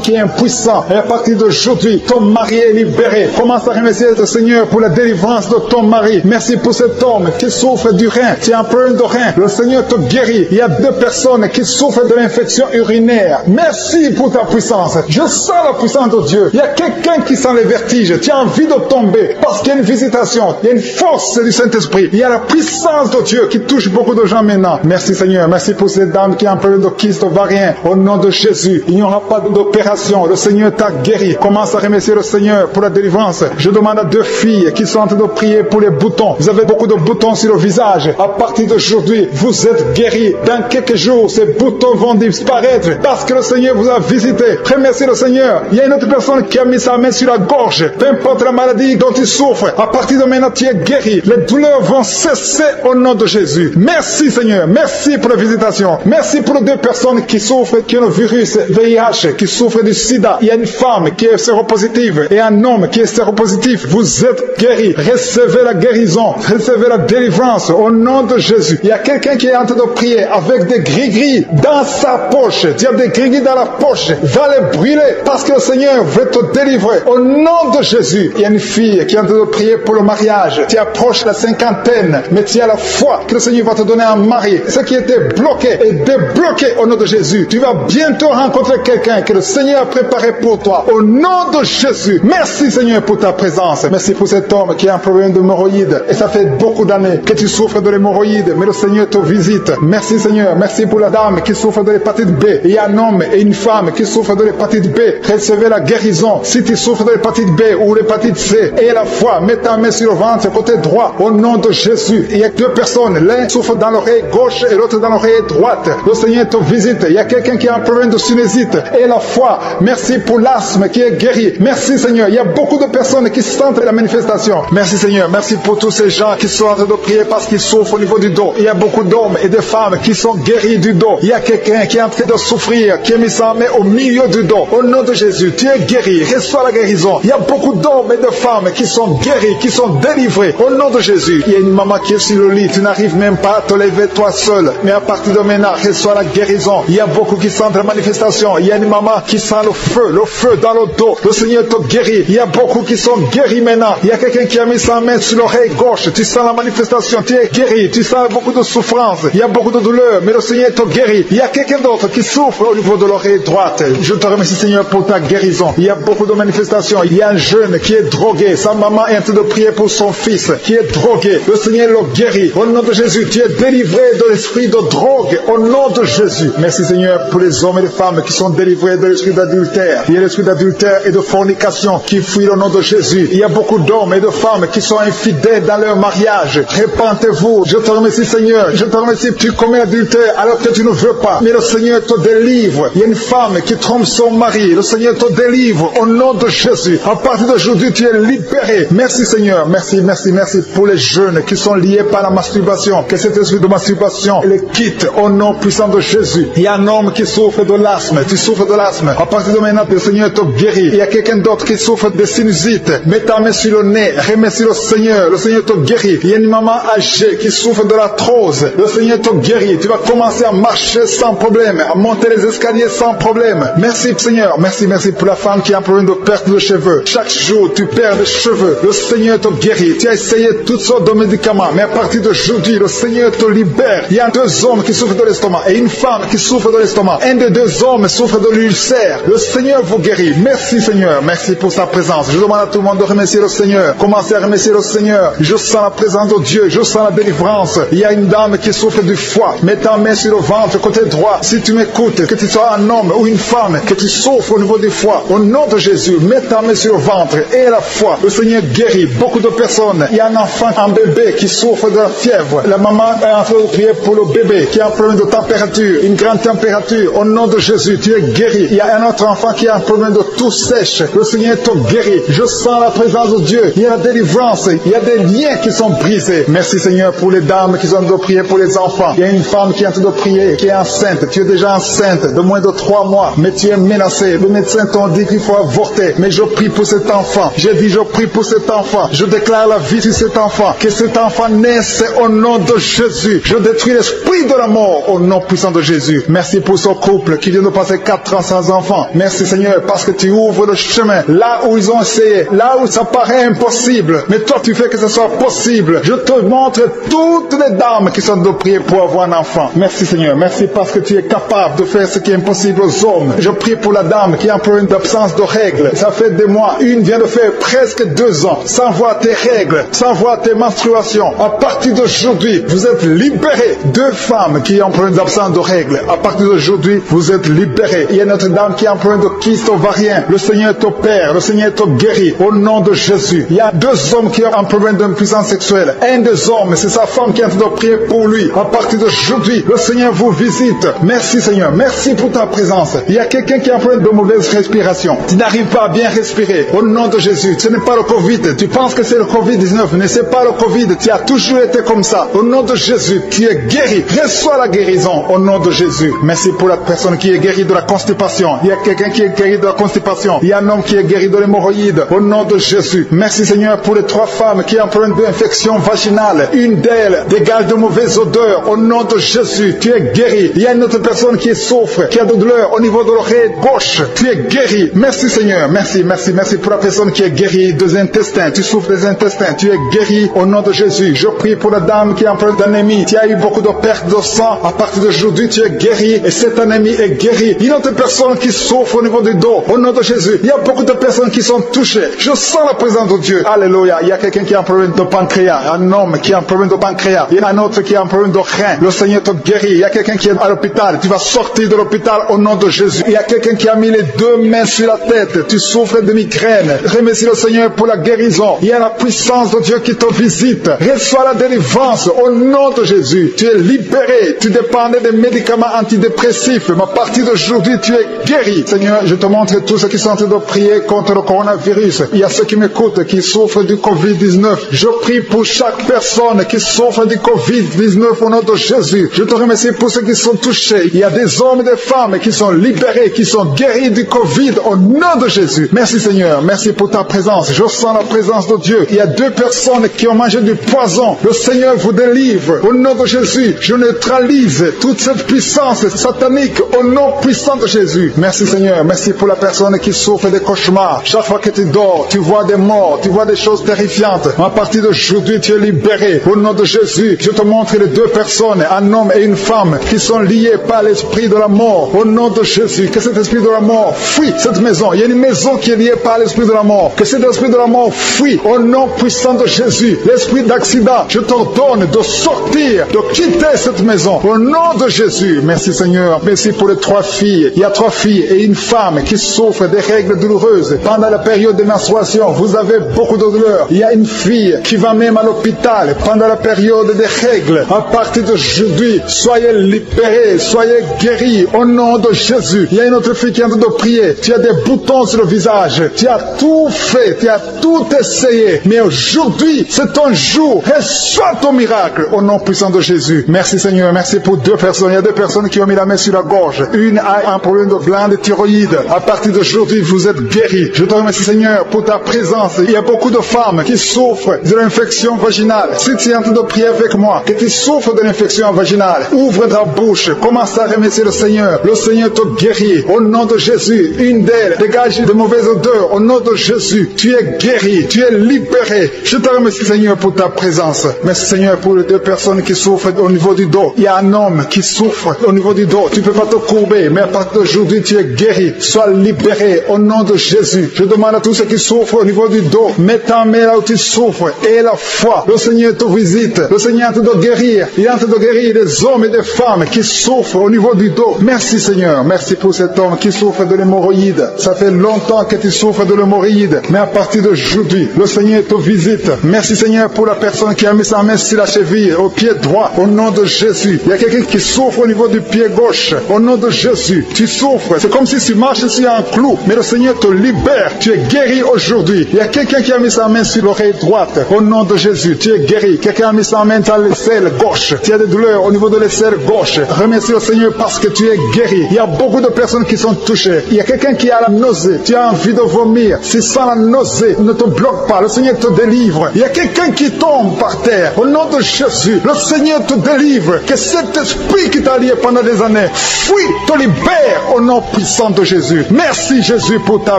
qui est impuissant. Et à partir d'aujourd'hui, ton mari est libéré. Commence à remercier le Seigneur pour la délivrance de ton mari. Merci pour cet homme qui souffre du rein. Tu as un problème de rein. Le Seigneur te guérit. Il y a 2 personnes qui souffrent de l'infection urinaire. Merci pour ta puissance. Je sens la puissance de Dieu. Il y a quelqu'un qui sent les vertiges. Tu as envie de tomber parce qu'il y a une visitation. Il y a une force du Saint-Esprit. Il y a la puissance de Dieu qui touche beaucoup de gens maintenant. Merci Seigneur. Merci pour cette dame qui a un problème de kyste ovarien. Au nom de Jésus, il n'y aura pas d'opération. Le Seigneur t'a guéri. Commence à remercier le Seigneur pour la délivrance. Je demande à 2 filles qui sont en train de prier pour les boutons. Vous avez beaucoup de boutons sur le visage. À partir d'aujourd'hui, vous êtes guéris. Dans quelques jours, ces boutons vont disparaître parce que le Seigneur vous a visité. Remerciez le Seigneur. Il y a une autre personne qui a mis sa main sur la gorge. Peu importe la maladie dont tu souffres, à partir de maintenant, tu es guéri. Les douleurs vont cesser au nom de Jésus. Merci Seigneur. Merci pour la visitation. Merci pour les 2 personnes qui souffrent, qui ont le virus VIH, qui souffrent du sida. Il y a une femme qui est séropositive et un homme qui est séropositif. Vous êtes guéris. Recevez la guérison. Recevez la délivrance au nom de Jésus. Il y a quelqu'un qui est en train de prier avec des gris-gris dans sa poche. Tu as des gris-gris dans la poche. Va les brûler parce que le Seigneur veut te délivrer au nom de Jésus. Il y a une fille qui est en train de prier pour le mariage. Tu approches la 50aine, mais tu as la foi que le Seigneur va te donner un mari. Ce qui était bloqué est débloqué bloqué au nom de Jésus. Tu vas bientôt rencontrer quelqu'un que le Seigneur a préparé pour toi. Au nom de Jésus. Merci Seigneur pour ta présence. Merci pour cet homme qui a un problème d'hémorroïdes. Et ça fait beaucoup d'années que tu souffres de l'hémorroïde. Mais le Seigneur te visite. Merci Seigneur. Merci pour la dame qui souffre de l'hépatite B. Il y a un homme et une femme qui souffrent de l'hépatite B. Recevez la guérison. Si tu souffres de l'hépatite B ou l'hépatite C, et la foi, mets ta main sur le ventre côté droit. Au nom de Jésus. Il y a deux personnes. L'un souffre dans l'oreille gauche et l'autre dans l'oreille droite. Le Seigneur te visite. Il y a quelqu'un qui a un problème de sinusite. Et la foi. Merci pour l'asthme qui est guéri. Merci Seigneur. Il y a beaucoup de personnes qui sentent la manifestation. Merci Seigneur. Merci pour tous ces gens qui sont en train de prier parce qu'ils souffrent au niveau du dos. Il y a beaucoup d'hommes et de femmes qui sont guéris du dos. Il y a quelqu'un qui est en train de souffrir, qui a mis sa main au milieu du dos. Au nom de Jésus, tu es guéri. Reçois la guérison. Il y a beaucoup d'hommes et de femmes qui sont guéris, qui sont délivrés. Au nom de Jésus. Il y a une maman qui est sur le lit. Tu n'arrives même pas à te lever toi seul. Mais à partir de maintenant, reçois la guérison. Il y a beaucoup qui sentent la manifestation. Il y a une maman qui sent le feu dans le dos. Le Seigneur te guérit. Il y a beaucoup qui sont guéris maintenant. Il y a quelqu'un qui a mis sa main sur l'oreille gauche. Tu sens la manifestation. Tu es guéri. Tu sens beaucoup de souffrance. Il y a beaucoup de douleur. Mais le Seigneur te guérit. Il y a quelqu'un d'autre qui souffre au niveau de l'oreille droite. Je te remercie Seigneur pour ta guérison. Il y a beaucoup de manifestations. Il y a un jeune qui est drogué. Sa maman est en train de prier pour son fils qui est drogué. Le Seigneur le guérit. Au nom de Jésus, tu es délivré de l'esprit de drogue. Au nom de Jésus. Merci Seigneur pour les hommes et les femmes qui sont délivrés de l'esprit d'adultère. Il y a l'esprit d'adultère et de fornication qui fuit au nom de Jésus. Il y a beaucoup d'hommes et de femmes qui sont infidèles dans leur mariage. Repentez-vous. Je te remercie Seigneur. Je te remercie. Tu commets l'adultère alors que tu ne veux pas. Mais le Seigneur te délivre. Il y a une femme qui trompe son mari. Le Seigneur te délivre au nom de Jésus. À partir d'aujourd'hui, tu es libéré. Merci Seigneur. Merci, merci, merci pour les jeunes qui sont liés par la masturbation. Que cet esprit de masturbation les quitte au nom puissant de Jésus. Il y a un homme qui souffre de l'asthme. Tu souffres de l'asthme. À partir de maintenant, le Seigneur te guérit. Il y a quelqu'un d'autre qui souffre de sinusite. Mets ta main sur le nez. Remercie le Seigneur. Le Seigneur te guérit. Il y a une maman âgée qui souffre de l'arthrose. Le Seigneur te guérit. Tu vas commencer à marcher sans problème, à monter les escaliers sans problème. Merci Seigneur. Merci, merci pour la femme qui a un problème de perte de cheveux. Chaque jour, tu perds des cheveux. Le Seigneur te guérit. Tu as essayé toutes sortes de médicaments, mais à partir d'aujourd'hui, le Seigneur te libère. Il y a deux hommes qui souffrent de l'estomac et une femme qui souffre de l'estomac. Un des deux hommes souffre de l'ulcère. Le Seigneur vous guérit. Merci Seigneur. Merci pour sa présence. Je demande à tout le monde de remercier le Seigneur. Commencez à remercier le Seigneur. Je sens la présence de Dieu. Je sens la délivrance. Il y a une dame qui souffre du foie. Mets ta main sur le ventre côté droit. Si tu m'écoutes, que tu sois un homme ou une femme, que tu souffres au niveau du foie, au nom de Jésus, mets ta main sur le ventre et la foi. Le Seigneur guérit beaucoup de personnes. Il y a un enfant, un bébé qui souffre de la fièvre. La maman est en train de prier pour le bébé qui a un problème de température, une grande température. Au nom de Jésus, tu es guéri. Il y a un autre enfant qui a un problème de toux sèche. Le Seigneur te guérit. Je sens la présence de Dieu. Il y a la délivrance. Il y a des liens qui sont brisés. Merci Seigneur pour les dames qui sont en train de prier pour les enfants. Il y a une femme qui est en train de prier, qui est enceinte. Tu es déjà enceinte de moins de 3 mois, mais tu es menacée. Le médecin t'a dit qu'il faut avorter. Mais je prie pour cet enfant. J'ai dit je prie pour cet enfant. Je déclare la vie sur cet enfant. Que cet enfant naisse au nom de Jésus. Je détruis l'esprit de la mort au nom puissant de Jésus. Merci pour ce couple qui vient de passer 4 ans sans enfant. Merci Seigneur parce que tu ouvres le chemin là où ils ont essayé, là où ça paraît impossible. Mais toi tu fais que ce soit possible. Je te montre toutes les dames qui sont de prier pour avoir un enfant. Merci Seigneur. Merci parce que tu es capable de faire ce qui est impossible aux hommes. Je prie pour la dame qui a un problème d'absence de règles. Ça fait des mois. Une vient de faire presque 2 ans sans voir tes règles, sans voir tes menstruations. À partir d'aujourd'hui, vous êtes libérés. 2 femmes qui ont un problème d'absence de règles. À partir d'aujourd'hui, vous êtes libérés. Il y a notre dame qui a un problème de kyste ovarien. Le Seigneur t'opère. Le Seigneur te guérit. Au nom de Jésus. Il y a 2 hommes qui ont un problème d'impuissance sexuelle. Un des hommes, c'est sa femme qui est en train de prier pour lui. À partir d'aujourd'hui, le Seigneur vous visite. Merci Seigneur. Merci pour ta présence. Il y a quelqu'un qui a un problème de mauvaise respiration. Tu n'arrives pas à bien respirer. Au nom de Jésus. Ce n'est pas le Covid. Tu penses que c'est le Covid-19. Mais ce n'est pas le Covid. Tu as toujours été comme ça. Au nom de Jésus, tu es guéri. Reçois la guérison. Au nom de Jésus. Merci pour la personne qui est guérie de la constipation. Il y a quelqu'un qui est guéri de la constipation. Il y a un homme qui est guéri de l'hémorroïde. Au nom de Jésus. Merci Seigneur pour les 3 femmes qui ont un problème d'infection vaginale. Une d'elles dégage de mauvaises odeurs. Au nom de Jésus, tu es guéri. Il y a une autre personne qui souffre, qui a de douleur au niveau de l'oreille gauche. Tu es guéri. Merci Seigneur. Merci, merci, merci pour la personne qui est guérie des intestins. Tu souffres des intestins. Tu es guéri au nom de Jésus. Je prie pour la dame qui a un problème d'anémie. Tu as eu beaucoup de perte de sang. À partir de d'aujourd'hui, tu es guéri et cet ennemi est guéri. Il y a une autre personne qui souffre au niveau du dos. Au nom de Jésus, il y a beaucoup de personnes qui sont touchées. Je sens la présence de Dieu. Alléluia. Il y a quelqu'un qui a un problème de pancréas, un homme qui a un problème de pancréas. Il y a un autre qui a un problème de rein. Le Seigneur te guérit. Il y a quelqu'un qui est à l'hôpital. Tu vas sortir de l'hôpital au nom de Jésus. Il y a quelqu'un qui a mis les deux mains sur la tête. Tu souffres de migraine. Remercie le Seigneur pour la guérison. Il y a la puissance de Dieu qui te visite. Reçois la délivrance au nom de Jésus. Tu es libéré. Tu dépendais des médicaments antidépressifs. Mais à partir d'aujourd'hui, tu es guéri. Seigneur, je te montre tous ceux qui sont en train de prier contre le coronavirus. Il y a ceux qui m'écoutent, qui souffrent du Covid-19. Je prie pour chaque personne qui souffre du Covid-19 au nom de Jésus. Je te remercie pour ceux qui sont touchés. Il y a des hommes et des femmes qui sont libérés, qui sont guéris du Covid au nom de Jésus. Merci Seigneur. Merci pour ta présence. Je sens la présence de Dieu. Il y a deux personnes qui ont mangé du poison. Le Seigneur vous délivre. Au nom de Jésus, je neutralise toute cette puissance satanique au nom puissant de Jésus. Merci Seigneur. Merci pour la personne qui souffre des cauchemars. Chaque fois que tu dors, tu vois des morts, tu vois des choses terrifiantes. À partir d'aujourd'hui, tu es libéré. Au nom de Jésus, je te montre les deux personnes, un homme et une femme, qui sont liés par l'esprit de la mort. Au nom de Jésus, que cet esprit de la mort fuit cette maison. Il y a une maison qui est liée par l'esprit de la mort. Que cet esprit de la mort fuit. Au nom puissant de Jésus, l'esprit d'accident, je t'ordonne de sortir, de quitter cette maison. Au nom de Jésus, merci Seigneur. Merci pour les trois filles. Il y a trois filles et une femme qui souffrent des règles douloureuses. Pendant la période de menstruation, vous avez beaucoup de douleurs. Il y a une fille qui va même à l'hôpital pendant la période des règles. À partir d'aujourd'hui, soyez libérés, soyez guéris au nom de Jésus. Il y a une autre fille qui est en train de prier. Tu as des boutons sur le visage. Tu as tout fait, tu as tout essayé. Mais aujourd'hui, c'est ton jour. Reçois ton miracle au nom puissant de Jésus. Merci Seigneur, merci pour deux personnes. Il y a deux personnes qui ont mis la main sur la gorge. Une a un problème de glande thyroïde. À partir d'aujourd'hui, vous êtes guéris. Je te remercie Seigneur pour ta présence. Il y a beaucoup de femmes qui souffrent de l'infection vaginale. Si tu es en train de prier avec moi, que tu souffres de l'infection vaginale, ouvre ta bouche, commence à remercier le Seigneur. Le Seigneur te guérit. Au nom de Jésus, une d'elles dégage de mauvaises odeurs. Au nom de Jésus, tu es guéri, tu es libéré. Je te remercie Seigneur pour ta présence. Merci Seigneur pour les deux personnes qui souffrent au niveau du dos. Il y a un homme qui souffre au niveau du dos. Tu ne peux pas te courber, mais à partir d'aujourd'hui, tu es guéri. Sois libéré au nom de Jésus. Je demande à tous ceux qui souffrent au niveau du dos, mets ta main là où tu souffres et la foi. Le Seigneur te visite. Le Seigneur est en train de guérir. Il est en train de guérir des hommes et des femmes qui souffrent au niveau du dos. Merci Seigneur. Merci pour cet homme qui souffre de l'hémorroïde. Ça fait longtemps que tu souffres de l'hémorroïde, mais à partir d'aujourd'hui, le Seigneur te visite. Merci Seigneur pour la personne qui a mis sa main sur la cheville, au pied droit, au nom de Jésus. Il y a quelqu'un qui souffre au niveau du pied gauche. Au nom de Jésus, tu souffres. C'est comme si tu marches sur un clou, mais le Seigneur te libère. Tu es guéri aujourd'hui. Il y a quelqu'un qui a mis sa main sur l'oreille droite. Au nom de Jésus, tu es guéri. Quelqu'un a mis sa main dans l'aisselle gauche. Tu as des douleurs au niveau de l'aisselle gauche. Remercie le Seigneur parce que tu es guéri. Il y a beaucoup de personnes qui sont touchées. Il y a quelqu'un qui a la nausée. Tu as envie de vomir. Si sans la nausée ne te bloque pas, le Seigneur te délivre. Il y a quelqu'un qui tombe par terre. Au nom de Jésus, le Seigneur te délivre. Que cet esprit qui t'a lié pendant des années fuit, te libère au nom puissant de Jésus. Merci Jésus pour ta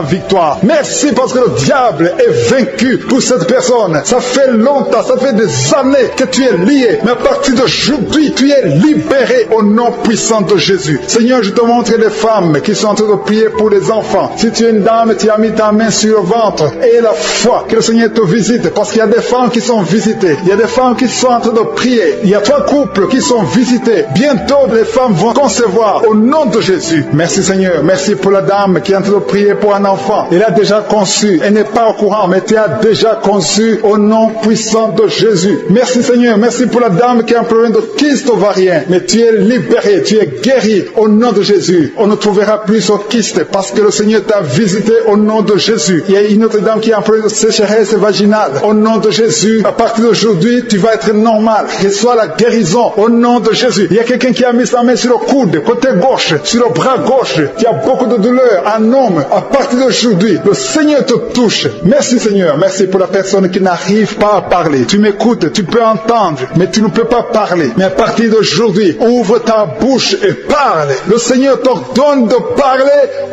victoire. Merci parce que le diable est vaincu pour cette personne. Ça fait longtemps, ça fait des années que tu es lié. Mais à partir d'aujourd'hui, tu es libéré au nom puissant de Jésus. Seigneur, je te montre les femmes qui sont en train de prier pour les enfants. Si tu es une dame, tu as mis ta main sur le ventre et la foi que le Seigneur te visite. Parce qu'il y a des femmes qui sont visitées. Il y a des femmes qui sont en train de prier. Il y a 3 couples qui sont visités. Bientôt, les femmes vont concevoir au nom de Jésus. Merci Seigneur. Merci pour la dame qui est en train de prier pour un enfant. Elle a déjà conçu. Elle n'est pas au courant, mais tu as déjà conçu au nom puissant de Jésus. Merci Seigneur. Merci pour la dame qui a un problème de kyste ovarien. Mais tu es libéré. Tu es guéri au nom de Jésus. On ne trouvera plus ce kyste parce que le Seigneur t'a visité au nom de Jésus. Il y a une autre dame qui a un problème de sécheresse vaginale. Au nom de Jésus, à partir d'aujourd'hui, tu vas être normal. Reçois la guérison au nom de Jésus. Il y a quelqu'un qui a mis sa main sur le coude, côté gauche, sur le bras gauche. Il y a beaucoup de douleur. Un homme, à partir d'aujourd'hui, le Seigneur te touche. Merci Seigneur. Merci pour la personne qui n'arrive pas à parler. Tu m'écoutes, tu peux entendre, mais tu ne peux pas parler. Mais à partir d'aujourd'hui, ouvre ta bouche et parle. Le Seigneur t'ordonne de parler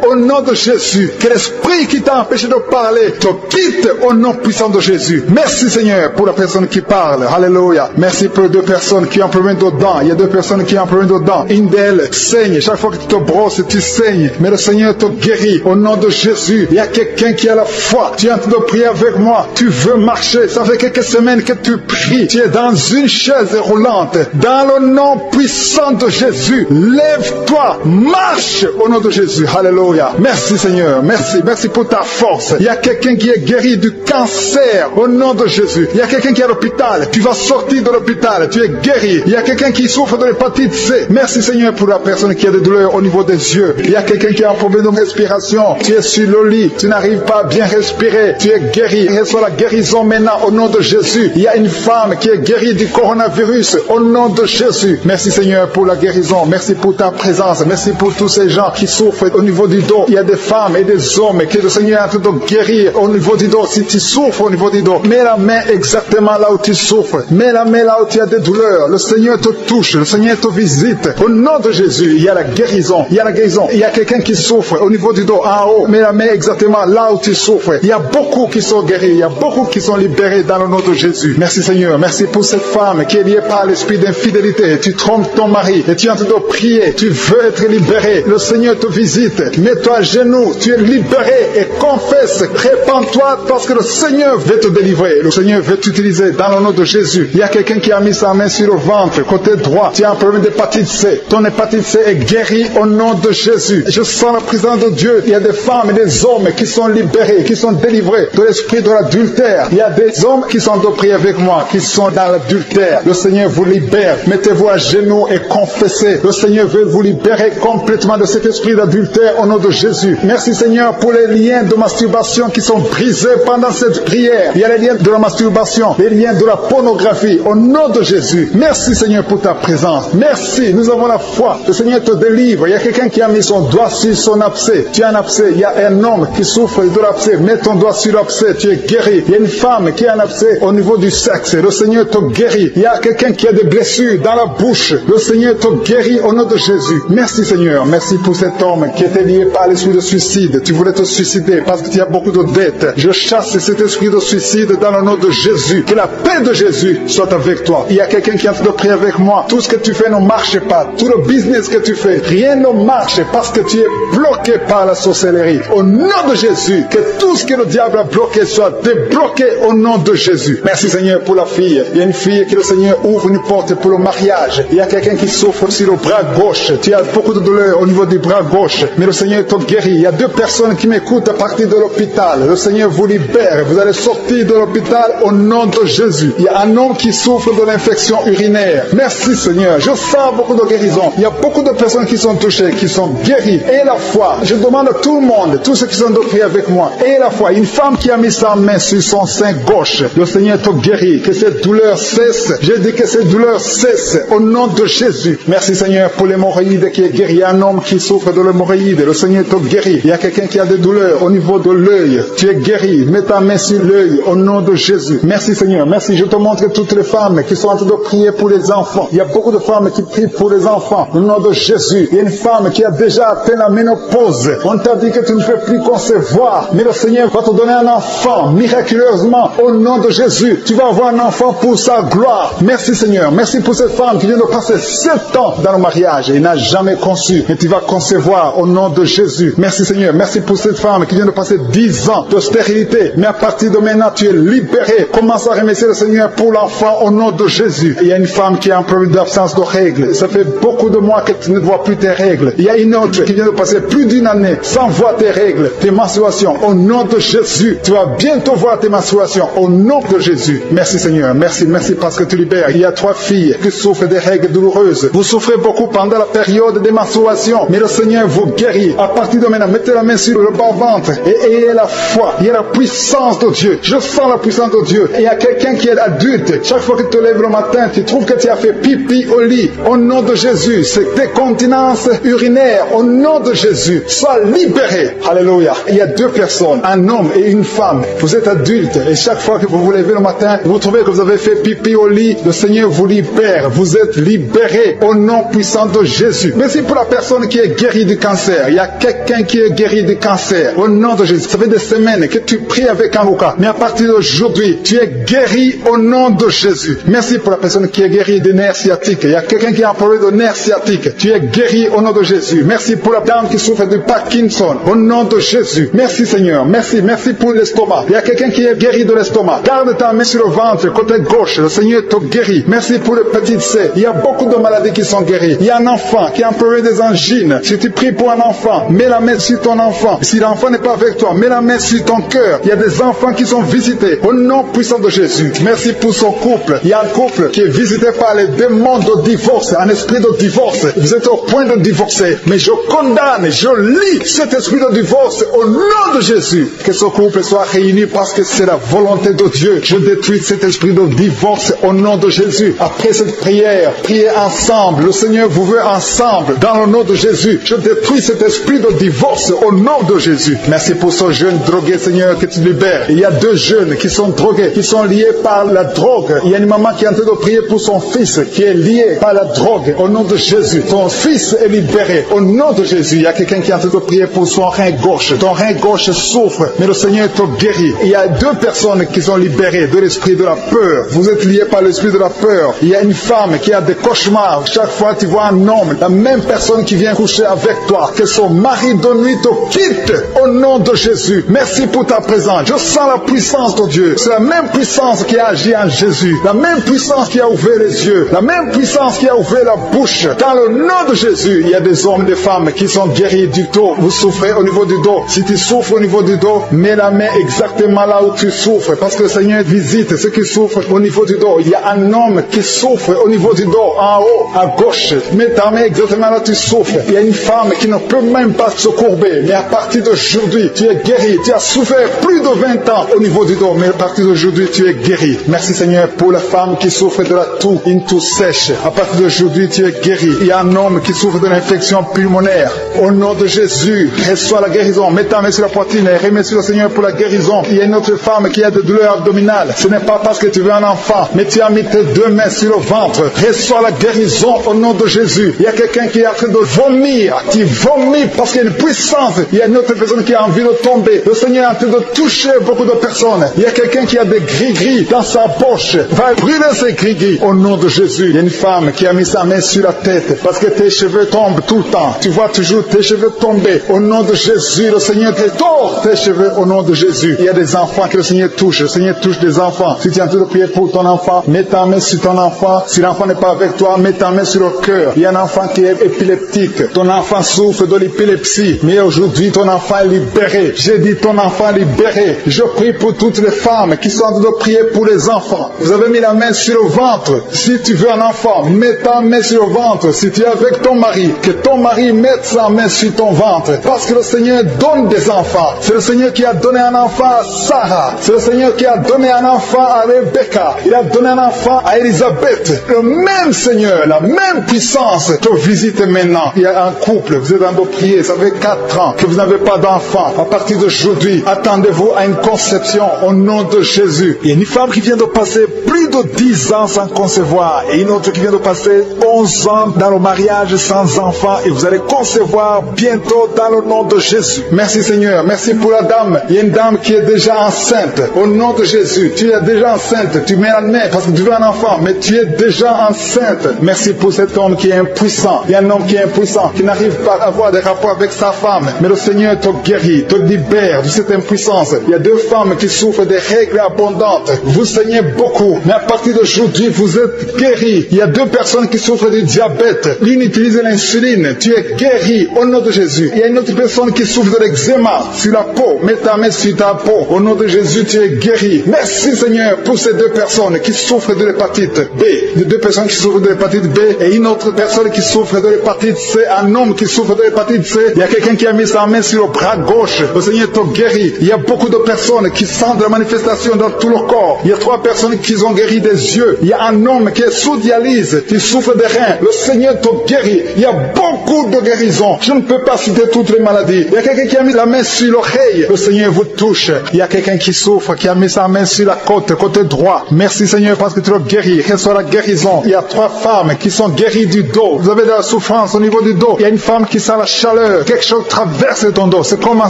au nom de Jésus. Que l'esprit qui t'a empêché de parler te quitte au nom puissant de Jésus. Merci Seigneur pour la personne qui parle. Alléluia. Merci pour les 2 personnes qui ont un problème de dents. Il y a 2 personnes qui qui a un problème dedans, une d'elles saigne. Chaque fois que tu te brosses, tu saignes. Mais le Seigneur te guérit au nom de Jésus. Il y a quelqu'un qui a la foi. Tu es en train de prier avec moi. Tu veux marcher. Ça fait quelques semaines que tu pries. Tu es dans une chaise roulante. Dans le nom puissant de Jésus, lève-toi, marche au nom de Jésus. Alléluia. Merci Seigneur. Merci. Merci pour ta force. Il y a quelqu'un qui est guéri du cancer au nom de Jésus. Il y a quelqu'un qui est à l'hôpital. Tu vas sortir de l'hôpital. Tu es guéri. Il y a quelqu'un qui souffre de l'hépatite C. Merci Seigneur pour la personne qui a des douleurs au niveau des yeux. Il y a quelqu'un qui a un problème de respiration. Tu es sur le lit. Tu n'arrives pas à bien respirer. Tu es guéri. Reçois la guérison maintenant au nom de Jésus. Il y a une femme qui est guérie du coronavirus au nom de Jésus. Merci Seigneur pour la guérison. Merci pour ta présence. Merci pour tous ces gens qui souffrent au niveau du dos. Il y a des femmes et des hommes que le Seigneur est en train de guérir au niveau du dos. Si tu souffres au niveau du dos, mets la main exactement là où tu souffres. Mets la main là où tu as des douleurs. Le Seigneur te touche. Le Seigneur te visite. Au nom de Jésus, il y a la guérison. Il y a la guérison. Il y a quelqu'un qui souffre au niveau du dos, en haut. Mets la main exactement là où tu souffres. Il y a beaucoup qui sont guéris. Il y a beaucoup qui sont libérés dans le nom de Jésus. Merci Seigneur. Merci pour cette femme qui est liée par l'esprit d'infidélité. Tu trompes ton mari et tu es en train de prier. Tu veux être libéré. Le Seigneur te visite. Mets-toi à genoux. Tu es libéré et confesse. Répands-toi parce que le Seigneur veut te délivrer. Le Seigneur veut t'utiliser dans le nom de Jésus. Il y a quelqu'un qui a mis sa main sur le ventre, côté droit. Tu as un problème d'hépatite C. Ton hépatite C est guérie au nom de Jésus. Je sens la présence de Dieu. Il y a des femmes et des hommes qui sont libérés, qui sont délivrés de l'esprit de l'adultère. Il y a des hommes qui sont de prier avec moi, qui sont dans l'adultère. Le Seigneur vous libère. Mettez-vous à genoux et confessez. Le Seigneur veut vous libérer complètement de cet esprit d'adultère au nom de Jésus. Merci Seigneur pour les liens de masturbation qui sont brisés pendant cette prière. Il y a les liens de la masturbation, les liens de la pornographie au nom de Jésus. Merci Seigneur pour ta présence. Merci, nous avons la foi. Le Seigneur te délivre. Il y a quelqu'un qui a mis son doigt sur son abcès. Tu as un abcès. Il y a un homme qui souffre de l'abcès. Mets ton doigt sur l'abcès. Tu es guéri. Il y a une femme qui a un abcès au niveau du sexe. Le Seigneur te guérit. Il y a quelqu'un qui a des blessures dans la bouche. Le Seigneur te guérit au nom de Jésus. Merci Seigneur. Merci pour cet homme qui était lié par l'esprit de suicide. Tu voulais te suicider parce que tu as beaucoup de dettes. Je chasse cet esprit de suicide dans le nom de Jésus. Que la paix de Jésus soit avec toi. Il y a quelqu'un qui est en train de prier avec moi. Tout ce que tu fais ne marche pas. Tout le business que tu fais, rien ne marche parce que tu es bloqué par la sorcellerie. Au nom de Jésus, que tout ce que le diable a bloqué soit débloqué au nom de Jésus. Merci Seigneur pour la fille. Il y a une fille que le Seigneur ouvre une porte pour le mariage. Il y a quelqu'un qui souffre sur le bras gauche. Tu as beaucoup de douleur au niveau du bras gauche. Mais le Seigneur te guérit. Il y a 2 personnes qui m'écoutent à partir de l'hôpital. Le Seigneur vous libère. Vous allez sortir de l'hôpital au nom de Jésus. Il y a un homme qui souffre de l'infection urinaire. Merci Seigneur. Je sens beaucoup de guérison. Il y a beaucoup de personnes qui sont touchées, qui sont guéries. Et la foi. Je demande à tout le monde, tous ceux qui sont de prier avec moi. Et la foi. Une femme qui a mis sa main sur son sein gauche. Le Seigneur te guérit. Que cette douleur cesse. Je dis que cette douleur cesse au nom de Jésus. Merci Seigneur pour l'hémorroïde qui est guéri. Il y a un homme qui souffre de l'hémorroïde. Le Seigneur te guérit. Il y a quelqu'un qui a des douleurs au niveau de l'œil. Tu es guéri. Mets ta main sur l'œil au nom de Jésus. Merci Seigneur. Merci. Je te montre toutes les femmes qui sont en train de prier pour les enfants. Il y a beaucoup de femmes qui prient pour les enfants. Au nom de Jésus. Il y a une femme qui a déjà atteint la ménopause. On t'a dit que tu ne peux plus concevoir. Mais le Seigneur va te donner un enfant miraculeusement au nom de Jésus. Tu vas avoir un enfant pour sa gloire. Merci Seigneur. Merci pour cette femme qui vient de passer 7 ans dans le mariage et n'a jamais conçu. Mais tu vas concevoir au nom de Jésus. Merci Seigneur. Merci pour cette femme qui vient de passer 10 ans de stérilité. Mais à partir de maintenant, tu es libéré. Commence à remercier le Seigneur pour l'enfant au nom de Jésus. Il y a une femme qui a un problème d'absence de règles. Ça fait beaucoup de mois que tu ne vois plus tes règles. Il y a une autre qui vient de passer plus d'une année sans voir tes règles, tes menstruations. Au nom de Jésus, tu vas bientôt voir tes menstruations. Au nom de Jésus. Merci Seigneur. Merci parce que tu libères. Il y a 3 filles qui souffrent des règles douloureuses. Vous souffrez beaucoup pendant la période des menstruations. Mais le Seigneur vous guérit. À partir de maintenant, mettez la main sur le bas-ventre et ayez la foi. Il y a la puissance de Dieu. Je sens la puissance de Dieu. Et il y a quelqu'un qui est adulte. Chaque fois que tu te lèves le matin, tu trouves que tu as fait pipi au lit. Au nom de Jésus, c'est décontinence urinaire. Au nom de Jésus, sois libéré. Alléluia. Il y a 2 personnes, un homme et une femme. Vous êtes adulte et chaque fois que vous vous levez le matin, vous trouvez que vous avez fait pipi au lit. Le Seigneur vous libère. Vous êtes libéré au nom puissant de Jésus. Merci pour la personne qui est guérie du cancer. Il y a quelqu'un qui est guéri du cancer. Au nom de Jésus. Ça fait des semaines que tu pries avec un avocat. Mais à partir d'aujourd'hui, tu es guéri au nom de Jésus. Merci pour la personne qui est guérie des nerfs sciatiques. Il y a quelqu'un quelqu'un qui a un problème de nerf sciatique. Tu es guéri au nom de Jésus. Merci pour la dame qui souffre de Parkinson. Au nom de Jésus. Merci Seigneur. Merci. Merci pour l'estomac. Il y a quelqu'un qui est guéri de l'estomac. Garde ta main sur le ventre, côté gauche. Le Seigneur te guérit. Merci pour le petit C. Il y a beaucoup de maladies qui sont guéries. Il y a un enfant qui a un problème des angines. Si tu pries pour un enfant, mets la main sur ton enfant. Si l'enfant n'est pas avec toi, mets la main sur ton cœur. Il y a des enfants qui sont visités au nom puissant de Jésus. Merci pour son couple. Il y a un couple qui est visité par les démons de divorce, un esprit de divorce. Vous êtes au point de divorcer, mais je condamne, je lis cet esprit de divorce au nom de Jésus. Que ce couple soit réuni parce que c'est la volonté de Dieu. Je détruis cet esprit de divorce au nom de Jésus. Après cette prière, priez ensemble. Le Seigneur vous veut ensemble dans le nom de Jésus. Je détruis cet esprit de divorce au nom de Jésus. Merci pour ce jeune drogué, Seigneur, que tu libères. Il y a 2 jeunes qui sont drogués, qui sont liés par la drogue. Il y a une maman qui est en train de prier pour son fils qui est lié par la drogue au nom de Jésus. Ton fils est libéré au nom de Jésus. Il y a quelqu'un qui est en train de prier pour son rein gauche. Ton rein gauche souffre, mais le Seigneur te guérit. Il y a 2 personnes qui sont libérées de l'esprit de la peur. Vous êtes liés par l'esprit de la peur. Il y a une femme qui a des cauchemars. Chaque fois tu vois un homme, la même personne qui vient coucher avec toi, que son mari de nuit te quitte au nom de Jésus. Merci pour ta présence. Je sens la puissance de Dieu. C'est la même puissance qui a agi en Jésus. La même puissance qui a ouvert les yeux. La même puissance qui a ouvert la bouche. Dans le nom de Jésus, il y a des hommes et des femmes qui sont guéris du dos. Vous souffrez au niveau du dos. Si tu souffres au niveau du dos, mets la main exactement là où tu souffres. Parce que le Seigneur visite ceux qui souffrent au niveau du dos. Il y a un homme qui souffre au niveau du dos, en haut, à gauche. Mets ta main exactement là où tu souffres. Il y a une femme qui ne peut même pas se courber. Mais à partir d'aujourd'hui, tu es guéri. Tu as souffert plus de 20 ans au niveau du dos. Mais à partir d'aujourd'hui, tu es guéri. Merci Seigneur pour la femme qui souffre de la toux, une toux sèche. À partir d'aujourd'hui, tu es guéri. Il y a un homme qui souffre de l'infection pulmonaire. Au nom de Jésus, reçois la guérison. Mets ta main sur la poitrine et remercie le Seigneur pour la guérison. Il y a une autre femme qui a des douleurs abdominales. Ce n'est pas parce que tu veux un enfant, mais tu as mis tes 2 mains sur le ventre. Reçois la guérison au nom de Jésus. Il y a quelqu'un qui est en train de vomir. Tu vomis parce qu'il y a une puissance. Il y a une autre personne qui a envie de tomber. Le Seigneur est en train de toucher beaucoup de personnes. Il y a quelqu'un qui a des gris-gris dans sa poche. Va brûler ces gris-gris au nom de Jésus. Il y a une femme qui a mis sa main sur la tête parce que tes cheveux tombent tout le temps. Tu vois toujours tes cheveux tomber. Au nom de Jésus, le Seigneur te tord tes cheveux au nom de Jésus. Il y a des enfants que le Seigneur touche. Le Seigneur touche des enfants. Si tu es en train de prier pour ton enfant, mets ta main sur ton enfant. Si l'enfant n'est pas avec toi, mets ta main sur le cœur. Il y a un enfant qui est épileptique. Ton enfant souffre de l'épilepsie. Mais aujourd'hui, ton enfant est libéré. J'ai dit ton enfant est libéré. Je prie pour toutes les femmes qui sont en train de prier pour les enfants. Vous avez mis la main sur le ventre. Si tu veux un enfant, mets ta main sur le ventre. Si tu es avec ton mari, que ton mari mette sa main sur ton ventre. Parce que le Seigneur donne des enfants. C'est le Seigneur qui a donné un enfant à Sarah. C'est le Seigneur qui a donné un enfant à Rebecca. Il a donné un enfant à Élisabeth. Le même Seigneur, la même puissance te visite maintenant. Il y a un couple, vous êtes en train de prier, ça fait 4 ans que vous n'avez pas d'enfant. À partir d'aujourd'hui, attendez-vous à une conception au nom de Jésus. Il y a une femme qui vient de passer plus de 10 ans sans concevoir et une autre qui vient de passer 11 ans dans le mariage sans enfant et vous allez concevoir bientôt dans le nom de Jésus. Merci Seigneur, merci pour la dame. Il y a une dame qui est déjà enceinte. Au nom de Jésus, tu es déjà enceinte. Tu mets la main parce que tu veux un enfant, mais tu es déjà enceinte. Merci pour cet homme qui est impuissant. Il y a un homme qui est impuissant, qui n'arrive pas à avoir des rapports avec sa femme. Mais le Seigneur te guérit, te libère de cette impuissance. Il y a 2 femmes qui souffrent des règles abondantes. Vous saignez beaucoup, mais à partir d'aujourd'hui, vous êtes guéris. Il y a 2 personnes qui souffrent du diabète. L'une utilise l'insuline. Tu es guéri au nom de Jésus. Il y a une autre personne qui souffre de l'eczéma sur la peau. Mets ta main sur ta peau. Au nom de Jésus, tu es guéri. Merci Seigneur pour ces 2 personnes qui souffrent de l'hépatite B. Les 2 personnes qui souffrent de l'hépatite B et une autre personne qui souffre de l'hépatite C. Un homme qui souffre de l'hépatite C. Il y a quelqu'un qui a mis sa main sur le bras gauche. Le Seigneur te guérit. Il y a beaucoup de personnes qui sentent la manifestation dans tout le corps. Il y a 3 personnes qui ont guéri des yeux. Il y a un homme qui est sous dialyse, qui souffre des reins. Le Seigneur te guérit. Il y a beaucoup de guérisons. Je ne peux pas citer toutes les maladies. Il y a quelqu'un qui a mis la main sur l'oreille. Le Seigneur vous touche. Il y a quelqu'un qui souffre, qui a mis sa main sur la côté droit. Merci Seigneur parce que tu le guéris. Reçois la guérison. Il y a 3 femmes qui sont guéries du dos. Vous avez de la souffrance au niveau du dos. Il y a une femme qui sent la chaleur. Quelque chose traverse ton dos. C'est comme un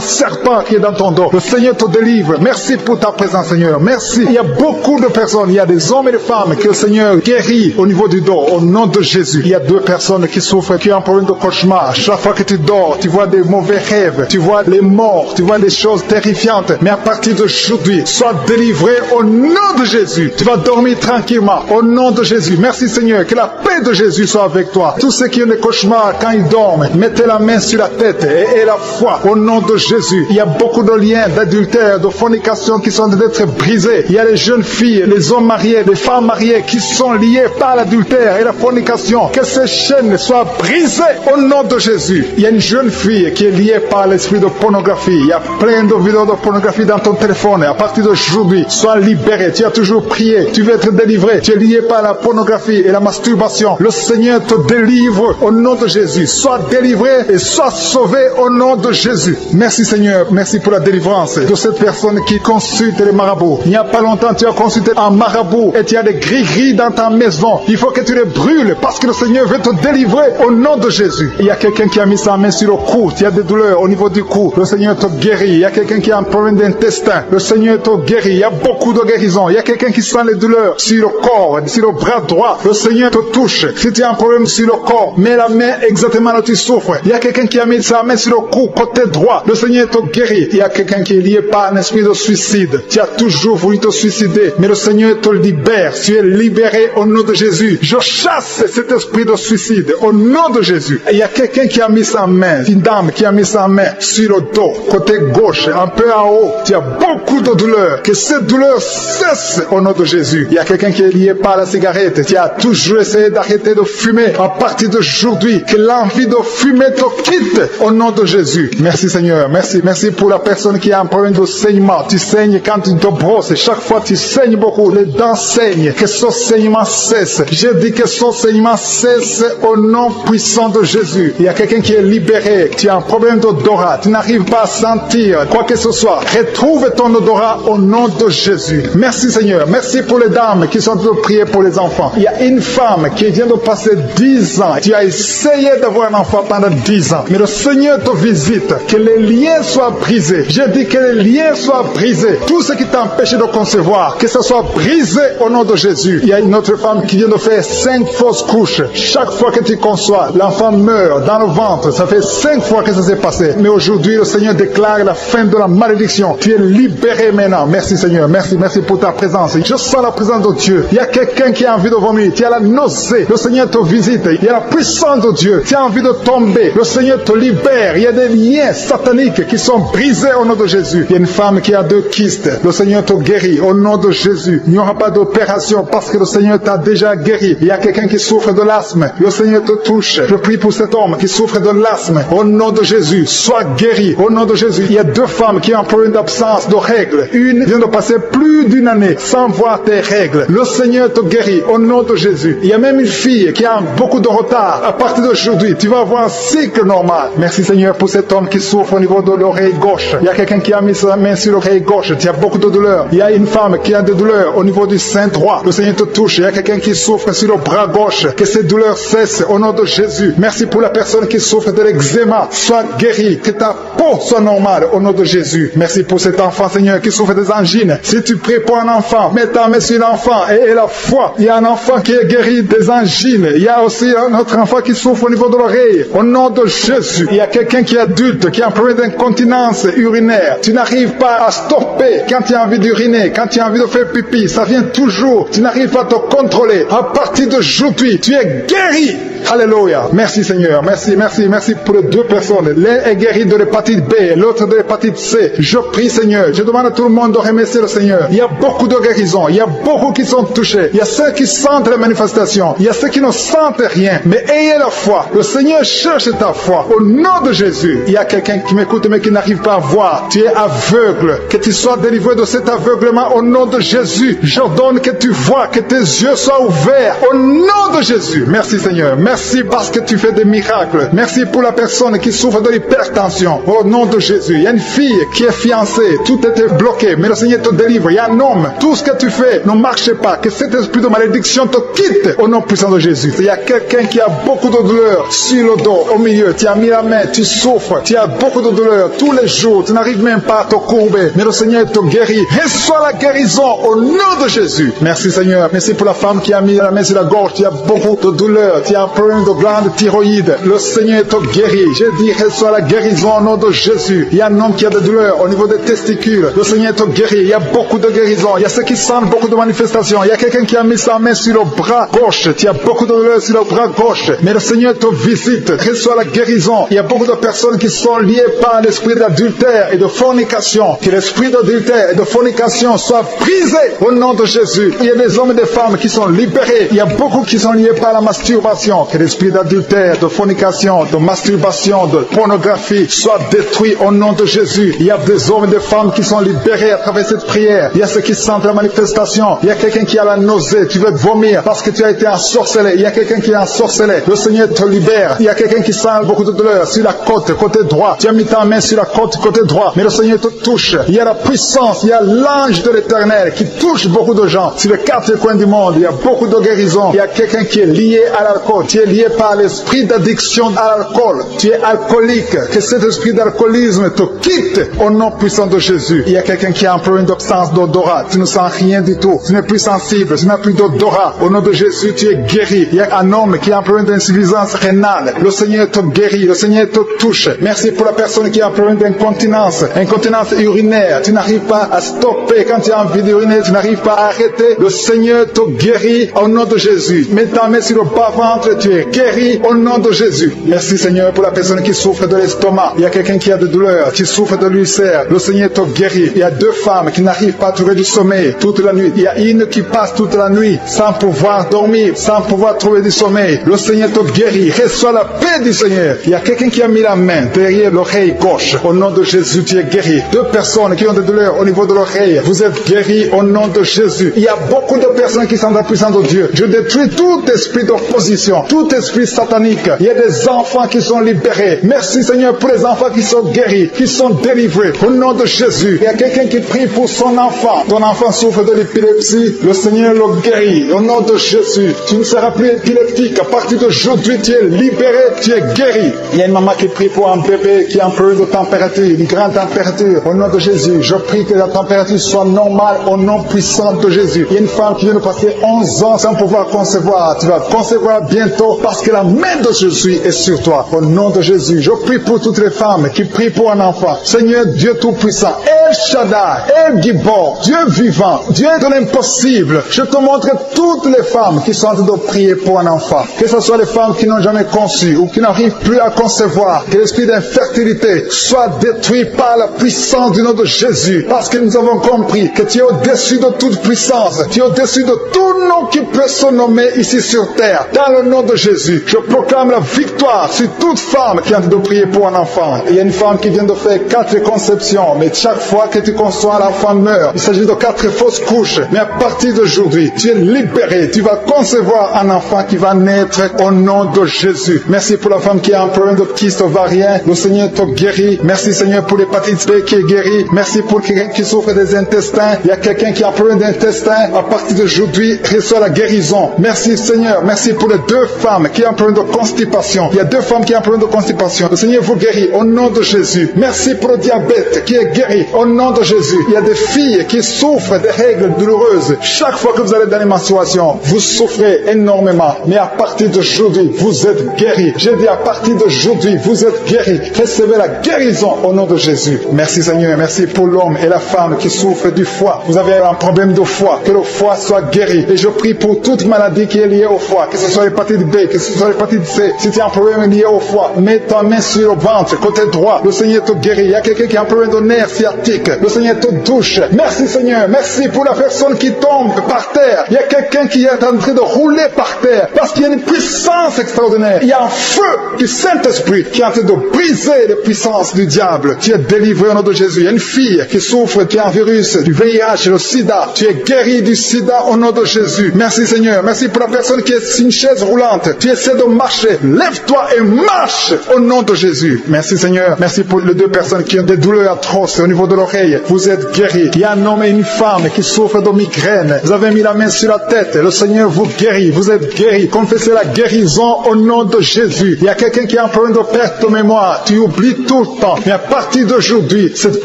serpent qui est dans ton dos. Le Seigneur te délivre. Merci pour ta présence Seigneur. Merci. Il y a beaucoup de personnes. Il y a des hommes et des femmes que le Seigneur guérit au niveau du dos. Au nom de Jésus. Il y a 2 personnes qui souffrent, qui ont un problème de cauchemar. Chaque fois que tu dors, tu vois des mauvais rêves, tu vois les morts, tu vois des choses terrifiantes. Mais à partir d'aujourd'hui, sois délivré au nom de Jésus. Tu vas dormir tranquillement au nom de Jésus. Merci Seigneur, que la paix de Jésus soit avec toi. Tous ceux qui ont des cauchemars quand ils dorment, mettez la main sur la tête et la foi au nom de Jésus. Il y a beaucoup de liens d'adultère, de fornication qui sont en train d'être brisés. Il y a les jeunes filles, les hommes mariés, les femmes mariées qui sont liés par l'adultère et la fornication. Que ces chaînes soient brisées au nom de Jésus. Il y a une jeune fille qui est liée par l'esprit de pornographie. Il y a plein de vidéos de pornographie dans ton téléphone. À partir d'aujourd'hui, sois libéré. Tu as toujours prié. Tu veux être délivré. Tu es lié par la pornographie et la masturbation. Le Seigneur te délivre au nom de Jésus. Sois délivré et sois sauvé au nom de Jésus. Merci Seigneur. Merci pour la délivrance de cette personne qui consulte les marabouts. Il n'y a pas longtemps, tu as consulté un marabout et tu as des gris-gris dans ta maison. Il faut que tu les brûles parce que le Seigneur veut te délivrer au nom de Jésus. Il y a quelqu'un qui a mis sa main sur le cou. Tu as des douleurs au niveau du cou. Le Seigneur te guérit. Il y a quelqu'un qui a un problème d'intestin. Le Seigneur te guérit. Il y a beaucoup de guérisons. Il y a quelqu'un qui sent les douleurs sur le corps, sur le bras droit. Le Seigneur te touche. Si tu as un problème sur le corps, mets la main exactement là où tu souffres. Il y a quelqu'un qui a mis sa main sur le cou, côté droit. Le Seigneur te guérit. Il y a quelqu'un qui est lié par un esprit de suicide. Tu as toujours voulu te suicider, mais le Seigneur te libère. Tu es libéré au nom de Jésus. Je chasse cet esprit de suicide au nom de Jésus. Et il y a quelqu'un qui a mis sa main, une dame qui a mis sa main sur le dos, côté gauche, un peu en haut. Tu as beaucoup de douleurs. Que cette douleur cesse au nom de Jésus. Il y a quelqu'un qui est lié par la cigarette. Tu as toujours essayé d'arrêter de fumer. À partir d'aujourd'hui, que l'envie de fumer te quitte au nom de Jésus. Merci Seigneur. Merci. Merci pour la personne qui a un problème de saignement. Tu saignes quand tu te brosses. Chaque fois tu saignes beaucoup. Les dents saignent. Que ce saignement cesse. Je dis que ce saignement cesse au nom puissant de Jésus. Il y a quelqu'un qui est libéré. Tu as un problème d'odorat. Tu n'arrives pas à sentir quoi que ce soit. Retrouve ton odorat au nom de Jésus. Merci Seigneur. Merci pour les dames qui sont en train de prier pour les enfants. Il y a une femme qui vient de passer 10 ans. Tu as essayé d'avoir un enfant pendant 10 ans. Mais le Seigneur te visite. Que les liens soient brisés. Je dis que les liens soient brisés. Tout ce qui t'empêche de concevoir, que ce soit brisé au nom de Jésus. Il y a une autre femme qui vient de faire 5 fausses couches. Chaque fois que tu conçois, l'enfant meurt dans le ventre. Ça fait 5 fois que ça s'est passé. Mais aujourd'hui, le Seigneur déclare la fin de la malédiction. Tu es libéré maintenant. Merci Seigneur. Merci pour ta présence. Je sens la présence de Dieu. Il y a quelqu'un qui a envie de vomir. Tu as la nausée. Le Seigneur te visite. Il y a la puissance de Dieu. Tu as envie de tomber. Le Seigneur te libère. Il y a des liens sataniques qui sont brisés au nom de Jésus. Il y a une femme qui a 2 kystes. Le Seigneur te guérit au nom de Jésus. Il n'y aura pas d'opération parce que le Seigneur t'a déjà guéri. Il y a quelqu'un qui souffre de l'asthme. Le Seigneur te touche. Je prie pour cet homme qui souffre de l'asthme. Au nom de Jésus, sois guéri. Au nom de Jésus. Il y a 2 femmes qui ont un problème d'absence de règles. Une vient de passer plus d'une année sans voir tes règles. Le Seigneur te guérit au nom de Jésus. Il y a même une fille qui a beaucoup de retard. À partir d'aujourd'hui, tu vas avoir un cycle normal. Merci Seigneur pour cet homme qui souffre au niveau de l'oreille gauche. Il y a quelqu'un qui a mis sa main sur l'oreille gauche. Tu as beaucoup de douleurs. Il y a une femme qui a des douleurs au niveau du sein droit. Le Seigneur te touche. Il y a quelqu'un qui souffre sur le bras gauche. Que ces douleurs cessent au nom de Jésus. Merci pour la personne qui souffre de l'eczéma. Sois guéri. Que ta peau soit normale au nom de Jésus. Merci pour cet enfant Seigneur qui souffre des angines. Si tu pries pour un enfant, mets ta main sur l'enfant et la foi. Il y a un enfant qui est guéri des angines. Il y a aussi un autre enfant qui souffre au niveau de l'oreille. Au nom de Jésus. Il y a quelqu'un qui est adulte, qui a un problème d'incontinence urinaire. Tu n'arrives pas à stopper quand tu as envie d'uriner, quand tu as envie de faire pipi. Ça vient toujours. Tu n'arrives pas à te contrôler. À partir d'aujourd'hui, tu es guéri. Alléluia. Merci Seigneur. Merci pour les 2 personnes. L'un est guéri de l'hépatite B, l'autre de l'hépatite C. Je prie Seigneur. Je demande à tout le monde de remercier le Seigneur. Il y a beaucoup de guérisons. Il y a beaucoup qui sont touchés. Il y a ceux qui sentent les manifestations. Il y a ceux qui ne sentent rien. Mais ayez la foi. Le Seigneur cherche ta foi. Au nom de Jésus. Il y a quelqu'un qui m'écoute mais qui n'arrive pas à voir. Tu es aveugle. Que tu sois délivré de cet aveuglement au nom de Jésus. J'ordonne que tu vois, que tes yeux soient ouverts. Au nom de Jésus. Merci Seigneur. Merci parce que tu fais des miracles. Merci pour la personne qui souffre de l'hypertension. Au nom de Jésus, il y a une fille qui est fiancée. Tout était bloqué, mais le Seigneur te délivre. Il y a un homme. Tout ce que tu fais ne marche pas. Que cet esprit de malédiction te quitte au nom puissant de Jésus. Il y a quelqu'un qui a beaucoup de douleur sur le dos, au milieu. Tu as mis la main, tu souffres. Tu as beaucoup de douleur tous les jours. Tu n'arrives même pas à te courber. Mais le Seigneur te guérit. Reçois la guérison au nom de Jésus. Merci Seigneur. Merci pour la femme qui a mis la main sur la gorge. Tu as beaucoup de douleur. Tu as un problème de glande thyroïde. Le Seigneur te guérit. J'ai dit reçois la guérison au nom de Jésus. Il y a un homme qui a des douleurs au niveau des testicules. Le Seigneur te guérit. Il y a beaucoup de guérison. Il y a ceux qui sentent beaucoup de manifestations. Il y a quelqu'un qui a mis sa main sur le bras gauche. Tu as beaucoup de douleur sur le bras gauche. Mais le Seigneur te visite. Reçois la guérison. Il y a beaucoup de personnes qui sont liées par l'esprit d'adultère et de fornication. Que l'esprit d'adultère et de fornication soit brisé au nom de Jésus. Il y a des hommes et des femmes qui sont libérés. Il y a beaucoup qui sont liés par la masturbation. Que l'esprit d'adultère, de fornication, de masturbation, de pornographie soit détruit au nom de Jésus. Il y a des hommes et des femmes qui sont libérés à travers cette prière. Il y a ceux qui sentent la manifestation. Il y a quelqu'un qui a la nausée. Tu veux vomir parce que tu as été ensorcelé. Il y a quelqu'un qui est ensorcelé. Le Seigneur te libère. Il y a quelqu'un qui sent beaucoup de douleur sur la côte, côté droit. Tu as mis ta main sur la côte, côté droit. Mais le Seigneur te touche. Il y a la puissance. Il y a l'ange de l'Éternel qui touche beaucoup de gens. Sur les quatre coins du monde, il y a beaucoup de guérisons. Il y a quelqu'un qui est lié à l'alcool. Tu es lié par l'esprit d'addiction à l'alcool. Tu es alcoolique. Que cet esprit d'alcoolisme te quitte au nom puissant de Jésus. Il y a quelqu'un qui a un problème d'absence d'odorat. Tu ne sens rien du tout. Tu n'es plus sensible. Tu n'as plus d'odorat. Au nom de Jésus, tu es guéri. Il y a un homme qui a un problème d'insuffisance rénale. Le Seigneur te guérit. Le Seigneur te touche. Merci pour la personne qui a un problème d'incontinence. Incontinence urinaire. Tu n'arrives pas à stopper quand tu as envie d'uriner. Tu n'arrives pas à arrêter. Le Seigneur te guérit au nom de Jésus. Mets ta main sur le bas-ventre. Tu es guéri au nom de Jésus. Merci Seigneur pour la personne qui souffre de l'estomac. Il y a quelqu'un qui a des douleurs. Tu souffres de l'ulcère. Le Seigneur te guérit. Il y a deux femmes qui n'arrivent pas à trouver du sommeil toute la nuit. Il y a une qui passe toute la nuit sans pouvoir dormir, sans pouvoir trouver du sommeil. Le Seigneur te guérit. Reçois la paix du Seigneur. Il y a quelqu'un qui a mis la main derrière l'oreille gauche. Au nom de Jésus, tu es guéri. Deux personnes qui ont des douleurs au niveau de l'oreille. Vous êtes guéris au nom de Jésus. Il y a beaucoup de personnes qui sont dans la puissance de Dieu. Je détruis tout esprit d'opposition, tout esprit satanique. Il y a des enfants qui sont libérés. Merci Seigneur pour les enfants qui sont guéris, qui sont délivrés. Au nom de Jésus. Il y a quelqu'un qui prie pour son enfant. Ton enfant souffre de l'épilepsie. Le Seigneur le guérit. Au nom de Jésus. Tu ne seras plus épileptique. À partir d'aujourd'hui, tu es libéré, tu es guéri. Il y a une maman qui prie pour un bébé qui a un problème de température, une grande température. Au nom de Jésus, je prie que la température soit normale au nom puissant de Jésus. Il y a une femme qui vient de passer 11 ans sans pouvoir concevoir. Tu vas concevoir bientôt parce que la main de Jésus est sur toi. Au nom de Jésus, je prie pour toutes les femmes qui prient pour un enfant. Seigneur Dieu Tout-Puissant, El Shaddai, El Gibor, Dieu vivant, Dieu de l'impossible. Je te montre toutes les femmes qui sont en train de prier pour un enfant. Que ce soit les femmes qui n'ont jamais conçu ou qui n'arrivent plus à concevoir. Que l'esprit d'infertilité soit détruit par la puissance du nom de Jésus. Parce que nous avons compris que tu es au-dessus de toute puissance. Tu es au-dessus de tout nom qui peut se nommer ici sur terre. Dans le nom de Jésus, je proclame la victoire sur toute femme qui est en train de prier pour un enfant. Il y a une femme qui vient de faire 4 conceptions. Mais chaque fois que tu conçois, l'enfant meurt. Il s'agit de 4 fausses couches. Mais à partir d'aujourd'hui, tu es libéré. Tu vas concevoir un enfant qui va naître au nom de Jésus. Merci pour la femme qui a un problème de kyste ovarien. Le Seigneur te guérit. Merci Seigneur pour l'hépatite B qui est guérie. Merci pour quelqu'un qui souffre des intestins. Il y a quelqu'un qui a un problème d'intestin. À partir d'aujourd'hui, reçoit la guérison. Merci Seigneur. Merci pour les 2 femmes qui ont un problème de constipation. Il y a 2 femmes qui ont un problème de constipation. Le Seigneur vous guérit au nom de Jésus. Merci pour le diabète qui est guéri au nom de Jésus. Il y a des filles qui souffrent des règles douloureuses. Chaque fois que vous allez dans les menstruations, vous souffrez énormément. Mais à partir d'aujourd'hui, vous êtes guéris. J'ai dit à partir d'aujourd'hui, vous êtes guéris. Recevez la guérison au nom de Jésus. Merci Seigneur. Merci pour l'homme et la femme qui souffrent du foie. Vous avez un problème de foie. Que le foie soit guéri. Et je prie pour toute maladie qui est liée au foie. Que ce soit l'hépatite B, que ce soit l'hépatite C. Si tu as un problème lié au foie, mets ta main sur le ventre, côté droit. Le Seigneur te guérit. Il y a quelqu'un qui a un problème de nerf sciatique. Le Seigneur te touche. Merci Seigneur. Merci pour la personne qui tombe par terre. Il y a quelqu'un qui est en train de rouler par terre. Parce qu'il y a une puissance extraordinaire. Il y a un feu du Saint-Esprit qui est en train de briser les puissances du diable. Tu es délivré au nom de Jésus. Il y a une fille qui souffre, qui a un virus du VIH, le sida. Tu es guéri du sida au nom de Jésus. Merci Seigneur. Merci pour la personne qui est sur une chaise roulante. lente, tu essaies de marcher, lève-toi et marche au nom de Jésus. Merci Seigneur, merci pour les deux personnes qui ont des douleurs atroces au niveau de l'oreille. Vous êtes guéris. Il y a un homme et une femme qui souffrent de migraine. Vous avez mis la main sur la tête, le Seigneur vous guérit, vous êtes guéris. Confessez la guérison au nom de Jésus. Il y a quelqu'un qui a un problème de perte de mémoire, tu oublies tout le temps. Mais à partir d'aujourd'hui, cette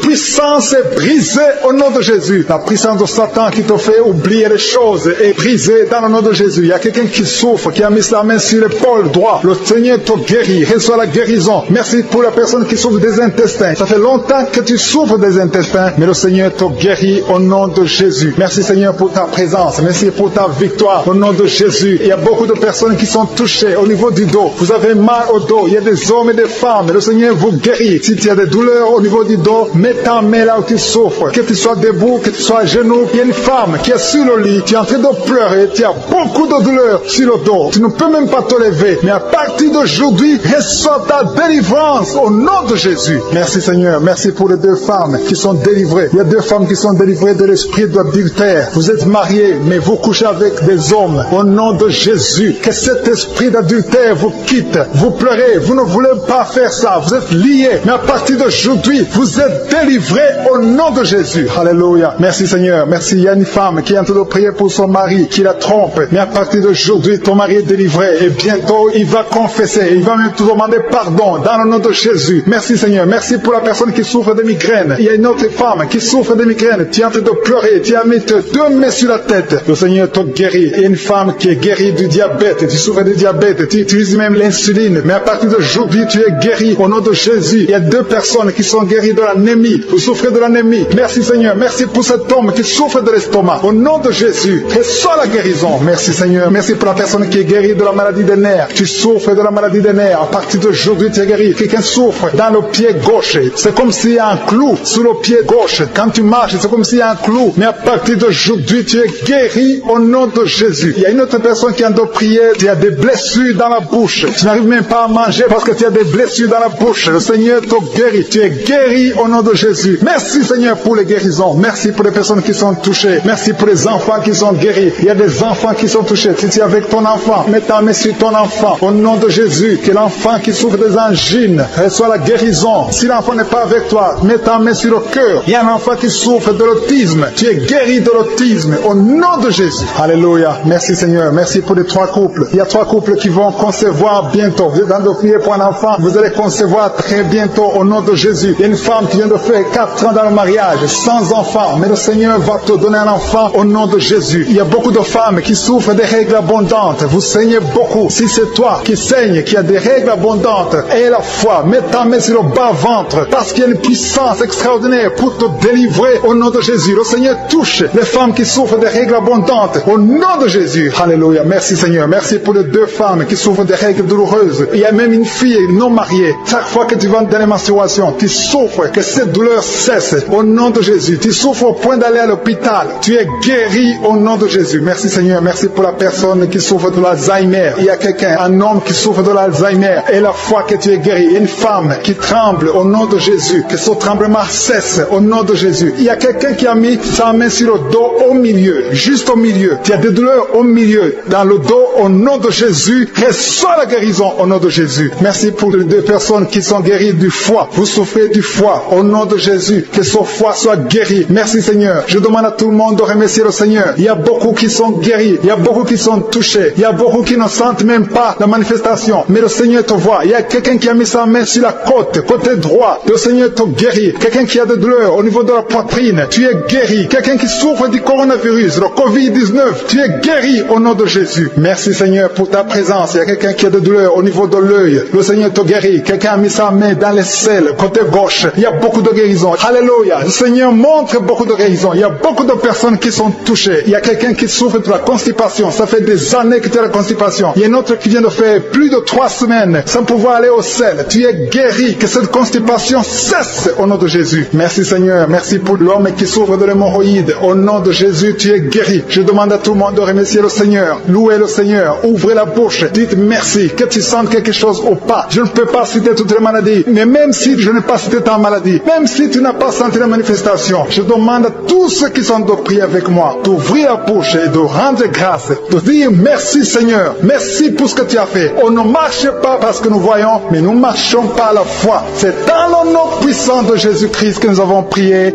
puissance est brisée au nom de Jésus. La puissance de Satan qui te fait oublier les choses est brisée dans le nom de Jésus. Il y a quelqu'un qui souffre, qui a mis la main sur l'épaule droit. Le Seigneur te guérit, reçoit la guérison. Merci pour la personne qui souffre des intestins. Ça fait longtemps que tu souffres des intestins, mais le Seigneur te guérit au nom de Jésus. Merci Seigneur pour ta présence. Merci pour ta victoire au nom de Jésus. Il y a beaucoup de personnes qui sont touchées au niveau du dos. Vous avez mal au dos. Il y a des hommes et des femmes. Le Seigneur vous guérit. Si tu as des douleurs au niveau du dos, mets ta main là où tu souffres. Que tu sois debout, que tu sois à genoux. Il y a une femme qui est sur le lit. Tu es en train de pleurer. Tu as beaucoup de douleurs sur le dos. Tu ne peux même pas te lever. Mais à partir d'aujourd'hui, reçois ta délivrance au nom de Jésus. Merci Seigneur. Merci pour les deux femmes qui sont délivrées. Il y a deux femmes qui sont délivrées de l'esprit d'adultère. Vous êtes mariés, mais vous couchez avec des hommes. Au nom de Jésus, que cet esprit d'adultère vous quitte. Vous pleurez, vous ne voulez pas faire ça. Vous êtes liés, mais à partir d'aujourd'hui, vous êtes délivrés au nom de Jésus. Alléluia. Merci Seigneur. Merci. Il y a une femme qui est en train de prier pour son mari, qui la trompe. Mais à partir d'aujourd'hui, ton mari est délivré. Et bientôt, il va confesser. Il va même te demander pardon dans le nom de Jésus. Merci Seigneur. Merci pour la personne qui souffre de migraine. Il y a une autre femme qui souffre de migraine. Tu es en train de pleurer. Tu as mis deux mains sur la tête. Le Seigneur te guérit. Il y a une femme qui est guérie du diabète. Tu souffres de diabète. Tu utilises même l'insuline. Mais à partir d'aujourd'hui, tu es guéri au nom de Jésus. Il y a deux personnes qui sont guéries de l'anémie. Vous souffrez de l'anémie. Merci Seigneur. Merci pour cet homme qui souffre de l'estomac. Au nom de Jésus, reçois la guérison. Merci Seigneur. Merci pour la personne qui est guérie de la maladie des nerfs. Tu souffres de la maladie des nerfs. À partir d'aujourd'hui, tu es guéri. Quelqu'un souffre dans le pied gauche. C'est comme s'il y a un clou sur le pied gauche. Quand tu marches, c'est comme s'il y a un clou. Mais à partir d'aujourd'hui, tu es guéri au nom de Jésus. Il y a une autre personne qui est en train de prier. Tu as des blessures dans la bouche. Tu n'arrives même pas à manger parce que tu as des blessures dans la bouche. Le Seigneur te guérit. Tu es guéri au nom de Jésus. Merci Seigneur pour les guérisons. Merci pour les personnes qui sont touchées. Merci pour les enfants qui sont guéris. Il y a des enfants qui sont touchés. Si tu es avec ton enfant, mets ta main sur ton enfant. Au nom de Jésus, que l'enfant qui souffre des angines reçoit la guérison. Si l'enfant n'est pas avec toi, mets ta main sur le cœur. Il y a un enfant qui souffre de l'autisme. Tu es guéri de l'autisme au nom de Jésus. Alléluia. Merci Seigneur. Merci pour les 3 couples. Il y a 3 couples qui vont concevoir bientôt. Vous êtes en train de prier pour un enfant. Vous allez concevoir très bientôt au nom de Jésus. Il y a une femme qui vient de faire 4 ans dans le mariage, sans enfant. Mais le Seigneur va te donner un enfant au nom de Jésus. Il y a beaucoup de femmes qui souffrent des règles abondantes. Vous saignez beaucoup. Si c'est toi qui saignes, qui a des règles abondantes, aie la foi. Mets ta main sur le bas-ventre. Parce qu'il y a une puissance extraordinaire pour te délivrer au nom de Jésus. Le Seigneur touche les femmes qui souffrent des règles abondantes au nom de Jésus. Alléluia. Merci Seigneur. Merci pour les 2 femmes qui souffrent des règles douloureuses. Il y a même une fille non mariée. Chaque fois que tu vas dans les menstruations, tu souffres, que cette douleur cesse au nom de Jésus. Tu souffres au point d'aller à l'hôpital. Tu es guéri au nom de Jésus. Merci Seigneur. Merci pour la personne qui souffre de l'Alzheimer. Il y a quelqu'un, un homme qui souffre de l'Alzheimer. Et la foi que tu es guéri. Il y a une femme qui tremble au nom de Jésus. Que ce tremblement cesse au nom de Jésus. Il y a quelqu'un qui a mis sa main sur le dos au milieu. Juste au milieu. Tu as des douleurs au milieu. Dans le dos au nom de Jésus. Reçois la guérison au nom de Jésus. Merci pour les 2 personnes qui sont guéries du foie. Vous souffrez du foie au nom de Jésus. Que ce foie soit guéri. Merci Seigneur. Je demande à tout le monde de remercier le Seigneur. Il y a beaucoup qui sont guéris. Il y a beaucoup qui sont touchés. Il y a beaucoup qui ne sentent même pas la manifestation. Mais le Seigneur te voit. Il y a quelqu'un qui a mis sa main sur la côte, côté droit. Le Seigneur te guérit. Quelqu'un qui a des douleurs au niveau de la poitrine. Tu es guéri. Quelqu'un qui souffre du coronavirus, le Covid-19. Tu es guéri au nom de Jésus. Merci Seigneur pour ta présence. Il y a quelqu'un qui a des douleurs au niveau de l'œil. Le Seigneur te guérit. Quelqu'un a mis sa main dans les selles, côté gauche. Il y a beaucoup de guérisons. Alléluia. Le Seigneur montre beaucoup de guérisons. Il y a beaucoup de personnes qui sont touchées. Il y a quelqu'un qui souffre de la constipation. Ça fait des années que tu as la constipation. Il y a une autre qui vient de faire plus de 3 semaines sans pouvoir aller au sel. Tu es guéri. Que cette constipation cesse au nom de Jésus. Merci Seigneur. Merci pour l'homme qui souffre de l'hémorroïde. Au nom de Jésus, tu es guéri. Je demande à tout le monde de remercier le Seigneur. Louez le Seigneur. Ouvrez la bouche. Dites merci. Que tu sentes quelque chose ou pas. Je ne peux pas citer toutes les maladies. Mais même si je n'ai pas cité ta maladie, même si tu n'as pas senti la manifestation, je demande à tous ceux qui sont de prier avec moi d'ouvrir la bouche et de rendre grâce, de dire merci Seigneur. Merci pour ce que tu as fait. On ne marche pas parce que nous voyons, mais nous marchons par la foi. C'est dans le nom puissant de Jésus-Christ que nous avons prié.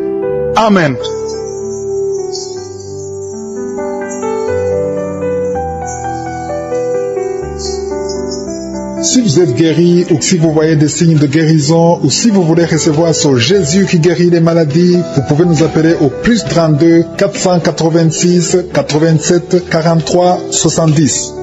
Amen. Si vous êtes guéri ou si vous voyez des signes de guérison ou si vous voulez recevoir sur Jésus qui guérit les maladies, vous pouvez nous appeler au +32 486 87 43 70.